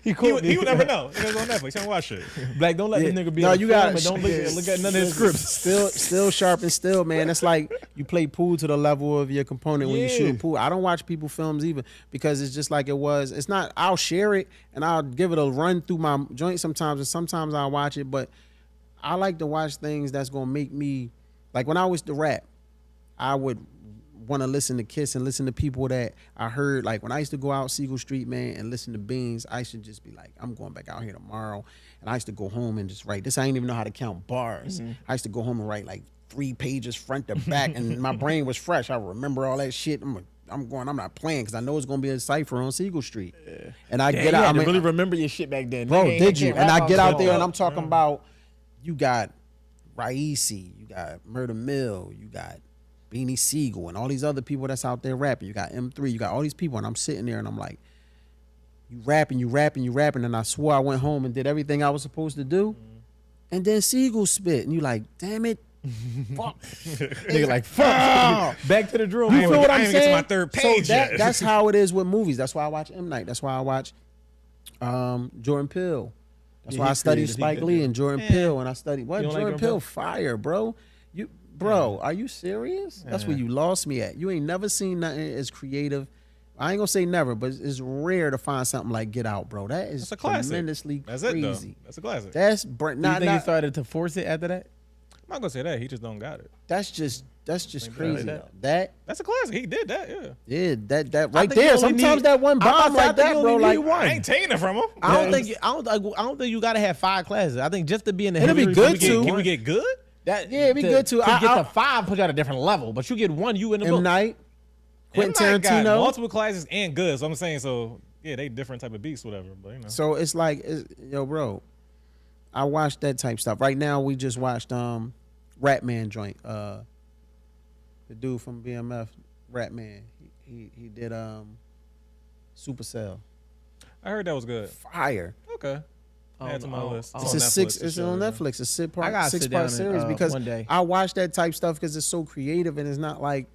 He would never know. It's on Netflix. Don't watch it. Black, don't let this nigga be. No, you got don't look at none of his scripts. Still sharp and still, man. That's like you play pool to the level of your component when you shoot pool. I don't watch people films either because it's just like it was. It's not. I'll share it and I'll give it a run through my joint sometimes, and sometimes I'll watch it. But I like to watch things that's gonna make me like when I was to rap, I would want to listen to Kiss and listen to people that I heard. Like when I used to go out Siegel Street, man, and listen to Beans, I should just be like, I'm going back out here tomorrow. And I used to go home and just write. This I didn't even know how to count bars. I used to go home and write like 3 pages front to back, and my brain was fresh. I remember all that shit. I'm not playing because I know it's gonna be a cipher on Siegel Street. Yeah. And I get out. I really remember your shit back then, bro. Did you? And I get out there and I'm talking about you got Raisi, you got Murder Mill, you got Beanie Siegel, and all these other people that's out there rapping. You got M3, you got all these people, and I'm sitting there and I'm like, you rapping, and I swore I went home and did everything I was supposed to do, and then Siegel spit, and you like, damn it. Fuck. Nigga like fuck. Back to the drum. You feel what I'm saying? My third page. So that's how it is with movies. That's why I watch M. Night. That's why I watch Jordan Peele. That's why I study Spike Lee and Jordan Peele, and I study Jordan Peele fire, bro. Are you serious? That's where you lost me at. You ain't never seen nothing as creative. I ain't gonna say never, but it's rare to find something like Get Out, bro. That is tremendously crazy. That's a classic. That's you think he started to force it after that? I'm not gonna say that. He just don't got it. That's just crazy. That's a classic. He did that. Yeah, that right there. Sometimes that one bomb like that, bro. Like I ain't taking it from him. I don't think you gotta have 5 classes. I think just to be in the it'll be good too. Can we get good? It'd be good too. To get to 5, put you at a different level. But you get 1, you in the book. M. Night, Quentin Got Tarantino, multiple classes and good. So I'm saying Yeah, they different type of beasts, whatever. But you know, So it's like, yo, bro, I watched that type stuff. Right now, we just watched Rat Man joint. The dude from BMF, Rat Man. He did Supercell. I heard that was good. Fire. Okay. Oh, Add to my list. It's on a Netflix, It's the on show, yeah. Netflix. It's a I gotta sit six down part and, series because one day. I watch that type stuff because it's so creative and it's not like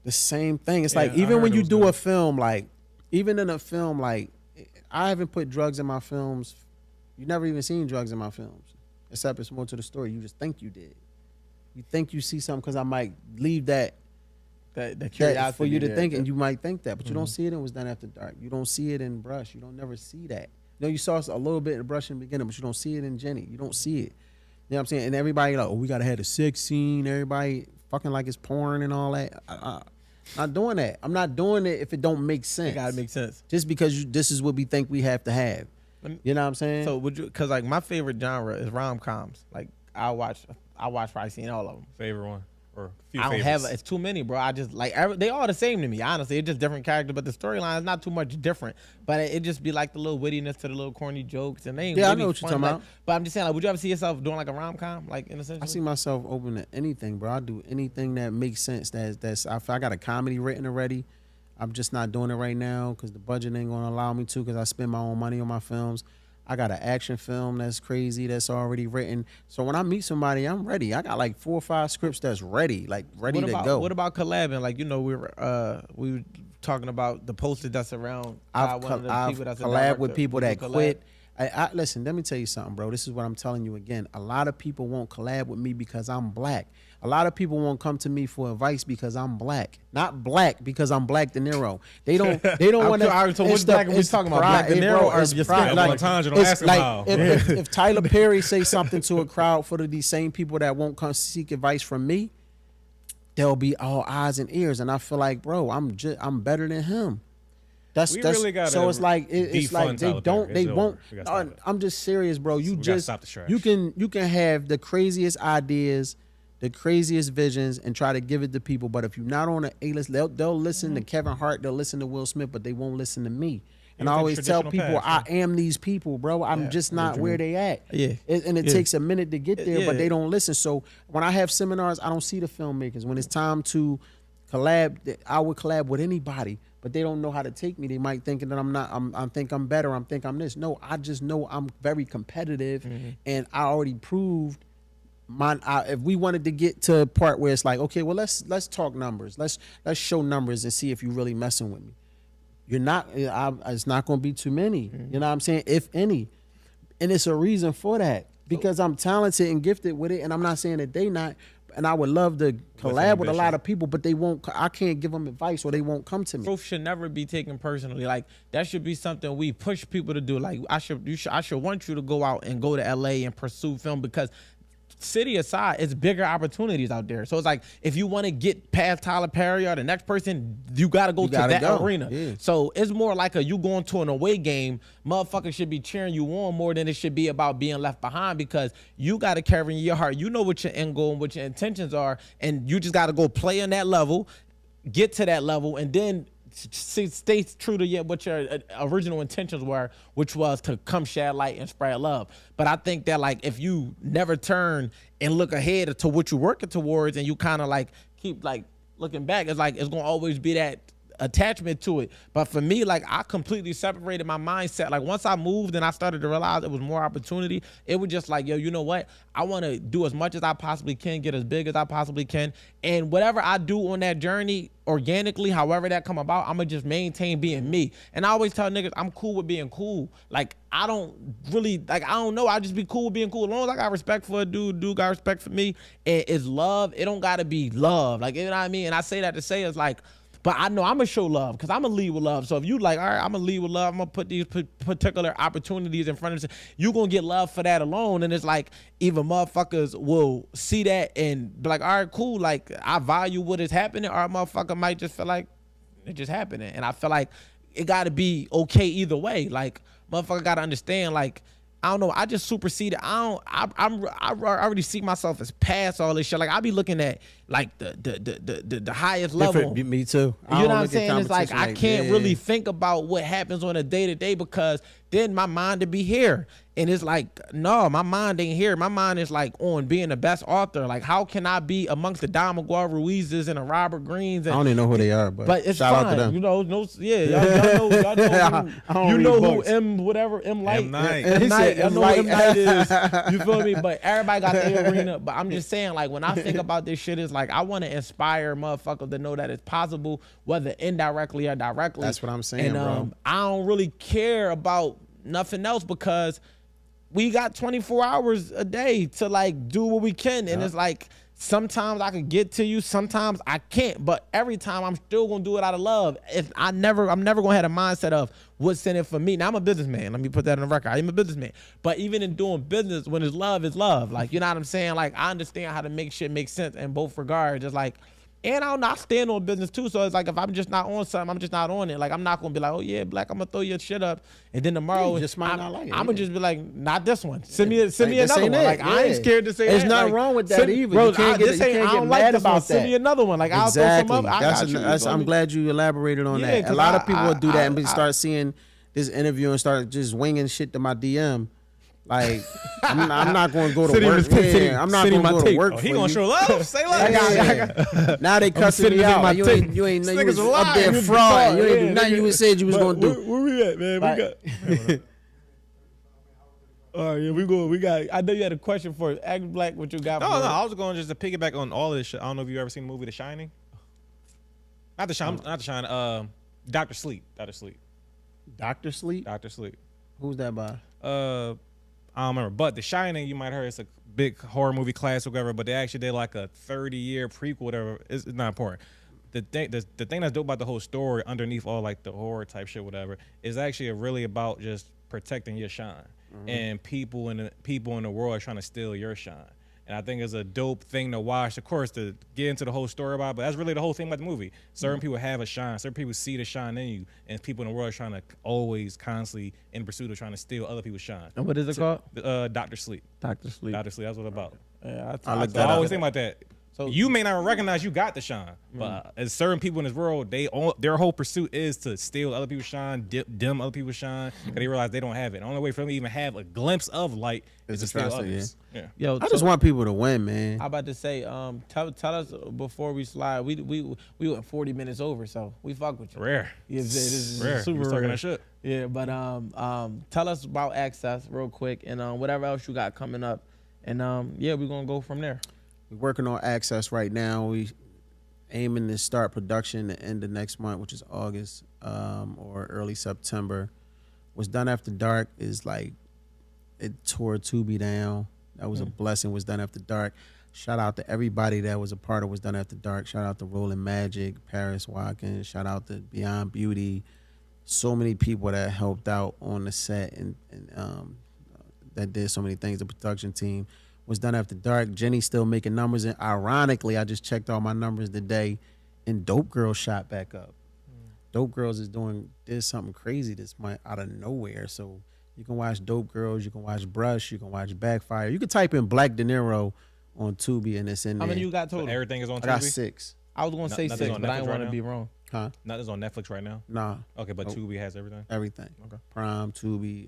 the same thing. It's Yeah, like I even heard when it you was do good. a film, like even in a film, like I haven't put drugs in my films. You never even seen drugs in my films, except it's more to the story. You just think you did. You think you see something because I might leave that The curiosity for you to there. think, and you might think that, but you don't see it in Was Done After Dark. You don't see it in Brush. You don't never see that. You know, you saw a little bit in Brush in the beginning, but you don't see it in Jenny. You don't see it. You know what I'm saying? And everybody like, oh, we gotta have a sex scene. Everybody fucking like it's porn and all that. Not doing that. I'm not doing it if it don't make sense. It gotta make sense. Just because this is what we think we have to have. You know what I'm saying? So would you? Because like my favorite genre is rom coms. Like I watch probably seen all of them. Favorite one or few I don't favorites. have it's too many, bro. I just like they all the same to me. Honestly, it's just different characters, but the storyline is not too much different. But it just be like the little wittiness to the little corny jokes, and they ain't Yeah, I really know what you're fun, talking like- about. But I'm just saying, like, would you ever see yourself doing like a rom com, like in a sense? I see myself open to anything, bro. I do anything that makes sense. I got a comedy written already. I'm just not doing it right now because the budget ain't gonna allow me to because I spend my own money on my films. I got an action film that's crazy that's already written. So when I meet somebody, I'm ready. I got like 4 or 5 scripts that's ready, like ready what to about, go. What about collabing? Like, you know, we were talking about the posters that's around. I've one of the I've people that's a collabed with director. people Would you that collab? quit. I listen, let me tell you something, bro. This is what I'm telling you again. A lot of people won't collab with me because I'm black. A lot of people won't come to me for advice because I'm black. Not black because I'm Black De Niro. They don't want to. So which black are we talking about? Black De Niro or your skin? Like, don't ask him how. if Tyler Perry say something to a crowd for these same people that won't come seek advice from me, they'll be all eyes and ears. And I feel like, bro, I'm better than him. That's really gotta so it's like it's like defund they Tyler don't Perry. they It's won't. over. We gotta stop it. I'm just serious, bro. You We gotta just stop the trash. you can have the craziest ideas, the craziest visions, and try to give it to people. But if you're not on an A-list, they'll listen to Kevin Hart, they'll listen to Will Smith, but they won't listen to me. And I Even always tell traditional people, path, I am these people, bro. I'm just not where they at. Yeah. And it takes a minute to get there, but Yeah. they don't listen. So when I have seminars, I don't see the filmmakers. When it's time to collab, I would collab with anybody, but they don't know how to take me. They might think that I'm not. I think I'm better. I think I'm this. No, I just know I'm very competitive, and I already proved. If we wanted to get to a part where it's like, okay, well let's talk numbers. Let's show numbers and see if you really messing with me. You're not. It's not going to be too many. You know what I'm saying? If any, and it's a reason for that because I'm talented and gifted with it, and I'm not saying that they not. And I would love to collab with a lot of people, but they won't. I can't give them advice, or they won't come to me. Proof should never be taken personally. Like that should be something we push people to do. Like I should want you to go out and go to LA and pursue film because city aside, it's bigger opportunities out there. So it's like if you want to get past Tyler Perry or the next person, you got to go to that arena. Yeah. So it's more like you going to an away game. Motherfuckers should be cheering you on more than it should be about being left behind because you got to carry in your heart. You know what your end goal and what your intentions are, and you just got to go play on that level, get to that level, and then stay true to what your original intentions were, which was to come shed light and spread love. But I think that like if you never turn and look ahead to what you're working towards and you kind of like keep like looking back, it's like it's gonna always be that attachment to it. But for me, like I completely separated my mindset. Like once I moved and I started to realize it was more opportunity, it was just like, yo, you know what? I want to do as much as I possibly can, get as big as I possibly can. And whatever I do on that journey organically, however that come about, I'm going to just maintain being me. And I always tell niggas, I'm cool with being cool. Like I don't really, like, I don't know. I just be cool with being cool. As long as I got respect for a dude got respect for me. And it's love. It don't got to be love. Like, you know what I mean? And I say that to say it's like, but I know I'm going to show love because I'm going to lead with love. So if you like, all right, I'm going to lead with love. I'm going to put these particular opportunities in front of you. You're going to get love for that alone. And it's like even motherfuckers will see that and be like, all right, cool. Like I value what is happening. Or a motherfucker might just feel like it's just happening. And I feel like it got to be okay either way. Like motherfucker got to understand like, I don't know. I just superseded. I already see myself as past all this shit. Like I be looking at like the highest level. Me too. You know what I'm saying? It's like I can't really think about what happens on a day-to-day because then my mind to be here. And it's like, no, my mind ain't here. My mind is like on being the best author. Like, how can I be amongst the Don McGuire Ruizes and the Robert Greens? And, I don't even know who they are, but it's shout fine. out to them. You know, y'all know who M whatever M Light. M. Night. M. Night. I know who M. Night is. is. You feel me? But everybody got their arena. But I'm just saying, like, when I think about this shit, it's like I want to inspire motherfuckers to know that it's possible, whether indirectly or directly. That's what I'm saying, bro. I don't really care about nothing else because we got 24 hours a day to like do what we can. And it's like sometimes I can get to you, sometimes I can't. But every time I'm still gonna do it out of love. I'm never gonna have a mindset of what's in it for me. Now I'm a businessman. Let me put that on the record. I'm a businessman. But even in doing business, when it's love, it's love. Like, you know what I'm saying? Like, I understand how to make shit make sense in both regards. Just like, and I'll not stand on business too. So it's like if I'm just not on something, I'm just not on it. Like, I'm not gonna be like, oh yeah, Black, I'm gonna throw your shit up, and then tomorrow You just might not like it, I'm gonna just be like, not this one. Send me Like, another one. Like, I ain't scared to say There's that. nothing Like, wrong with that either. You can't get mad this one. about Send that. me another one. Like, I'll throw some up. I got you. I'm glad you elaborated on Yeah, that. A 'cause lot of people do that and I- start seeing this interview and start just winging shit to my DM. Like, I'm not going to go to work. I'm not going to go to work. Oh, he for gonna you. show love. Say love. Now they cussing me out. You ain't you was up there fraud. You ain't do nothing you said you was going to do. Where we at, man? We got. Oh yeah, we got. I know you had a question for us. Ask Black what you got. No, for no, us. I was going just to piggyback on all of this shit. I don't know if you ever seen the movie The Shining. Not The Shining. Doctor Sleep. Dr. Sleep? Doctor Sleep. Who's that by? I don't remember, but The Shining, you might heard it's a big horror movie classic, whatever. But they actually did like a 30-year prequel, whatever. It's not important. The thing that's dope about the whole story, underneath all like the horror type shit, whatever, is actually really about just protecting your shine. And people in the world are trying to steal your shine. And I think it's a dope thing to watch, of course, to get into the whole story about it, but that's really the whole thing about the movie. Certain people have a shine. Certain people see the shine in you. And people in the world are trying to always, constantly, in pursuit of trying to steal other people's shine. And what is it called? Doctor Sleep. Dr. Sleep. Doctor Sleep, that's what it's about. Yeah, I looked So I that up. always think about that. So You may not recognize you got the shine, but as certain people in this world, their whole pursuit is to steal other people's shine, dim other people's shine, because they realize they don't have it. The only way for them to even have a glimpse of light is to steal others. Yeah. Yo, I just want people to win, man. I'm about to say, tell us before we slide. We went 40 minutes over, so we fuck with you. Rare. Yeah, this is Rare. super You was talking rare. that shit. Yeah, but tell us about Access real quick, and whatever else you got coming up, and yeah, we're gonna go from there. We're working on Access right now. We aiming to start production the end of next month, which is August or early September. What's Done After Dark is like, it tore Tubi down. That was a blessing. What's Done After Dark. Shout out to everybody that was a part of What's Done After Dark. Shout out to Roland Magic, Paris Watkins. Shout out to Beyond Beauty. So many people that helped out on the set and that did so many things. The production team. Was Done After Dark. Jenny's still making numbers, and ironically, I just checked all my numbers today, and Dope Girls shot back up. Dope Girls did something crazy this month out of nowhere. So you can watch Dope Girls, you can watch Brush, you can watch Backfire. You can type in Black De Niro on Tubi, and it's in How there. many you got total? Everything is on I got Tubi? 6. I was gonna say Nothing 6, on but I Netflix didn't want right to be now? wrong. Huh? Nothing's on Netflix right now. Nah, Okay, but Tubi has everything. everything. Okay. Prime, Tubi.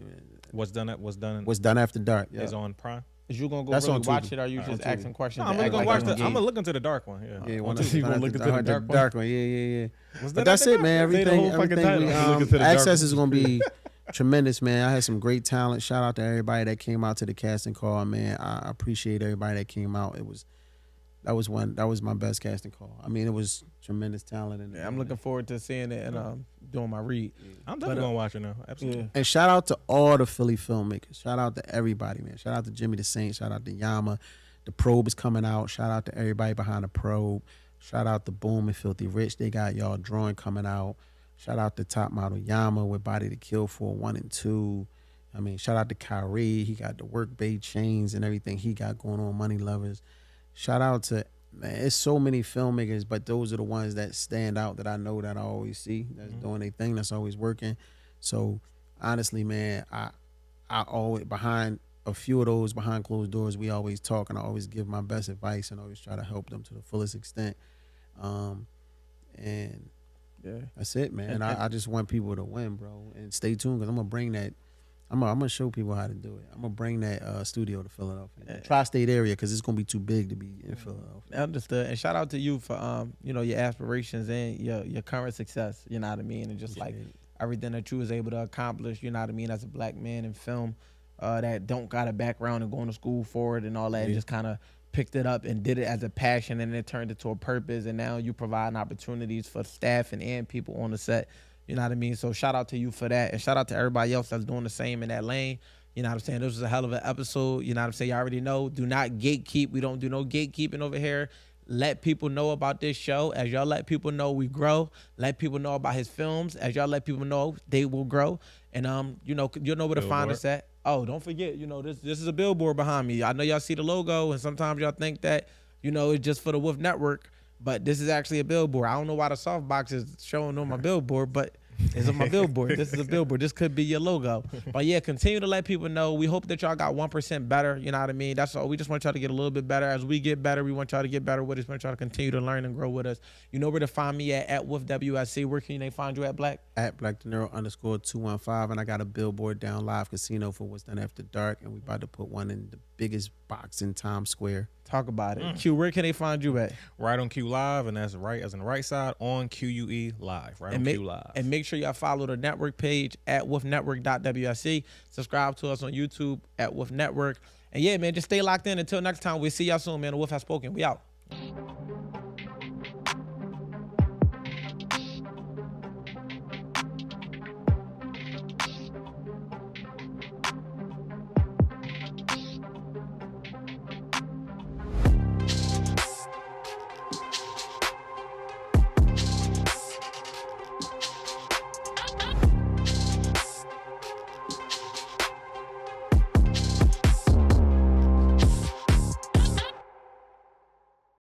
What's done What's Done After Dark. Yeah. is on Prime. Is you gonna go That's really on Tubi. watch it, or you On just Tubi. asking questions? No, I'm to gonna act go like watch you I'm gonna engaged? look into the dark one. Yeah. Yeah, On when Tubi, you gonna look into the dark one? dark one. Yeah. What's But done that's after it, man. dark? Say the whole fucking Everything title. we, Look into the dark Access one. is gonna be tremendous, man. I had some great talent. Shout out to everybody that came out to the casting call, man. I appreciate everybody that came out. That was my best casting call. I mean, it was tremendous talent in there. Yeah, I'm looking forward to seeing it and doing my read. I'm definitely gonna watch it now. Absolutely. Yeah. And shout out to all the Philly filmmakers. Shout out to everybody, man. Shout out to Jimmy the Saint. Shout out to Yama. The Probe is coming out. Shout out to everybody behind the Probe. Shout out to Boom and Filthy Rich. They got y'all drawing coming out. Shout out to Top Model Yama with Body to Kill for 1 and 2. I mean, shout out to Kyrie. He got the Work Bay chains and everything he got going on. Money Lovers. Shout out to, man, it's so many filmmakers, but those are the ones that stand out that I know that I always see that's doing their thing, that's always working. So honestly, man, I always behind a few of those behind closed doors, we always talk, and I always give my best advice and always try to help them to the fullest extent. And Yeah. that's it, man. I just want people to win, bro. And stay tuned, because I'm gonna bring that. I'm gonna show people how to do it. I'm gonna bring that studio to Philadelphia, tri-state area, because it's gonna be too big to be in Philadelphia. Understood. And shout out to you for your aspirations and your current success. You know what I mean, and just Appreciate like everything that you was able to accomplish. You know what I mean, as a black man in film, that don't got a background and going to school for it and all that, and just kind of picked it up and did it as a passion, and it turned into a purpose. And now you providing opportunities for staff and people on the set. You know what I mean? So shout out to you for that. And shout out to everybody else that's doing the same in that lane. You know what I'm saying? This was a hell of an episode. You know what I'm saying? You already know. Do not gatekeep. We don't do no gatekeeping over here. Let people know about this show. As y'all let people know, we grow. Let people know about his films. As y'all let people know, they will grow. And you'll know where to find us at. Oh, don't forget, this is a billboard behind me. I know y'all see the logo, and sometimes y'all think that, it's just for the Wolf Network. But this is actually a billboard. I don't know why the softbox is showing on my billboard, but it's on my billboard. This is a billboard. This could be your logo. But yeah, continue to let people know. We hope that y'all got 1% better. You know what I mean? That's all. We just want y'all to get a little bit better. As we get better, we want y'all to get better with us. We want y'all to continue to learn and grow with us. You know where to find me at Wolf WSC. Where can they find you at, Black? At Black De Niro _215. And I got a billboard down Live Casino for What's Done After Dark. And we about to put one in the biggest box in Times Square. Talk about it. Q, where can they find you at? Right on Q Live, and that's right as in the right side on QUE Live. Right on Q Live. And make sure y'all follow the network page at wolfnetwork.wsc. Subscribe to us on YouTube at Wolf Network. And yeah, man, just stay locked in. Until next time, we'll see y'all soon, man. The Wolf has spoken. We out.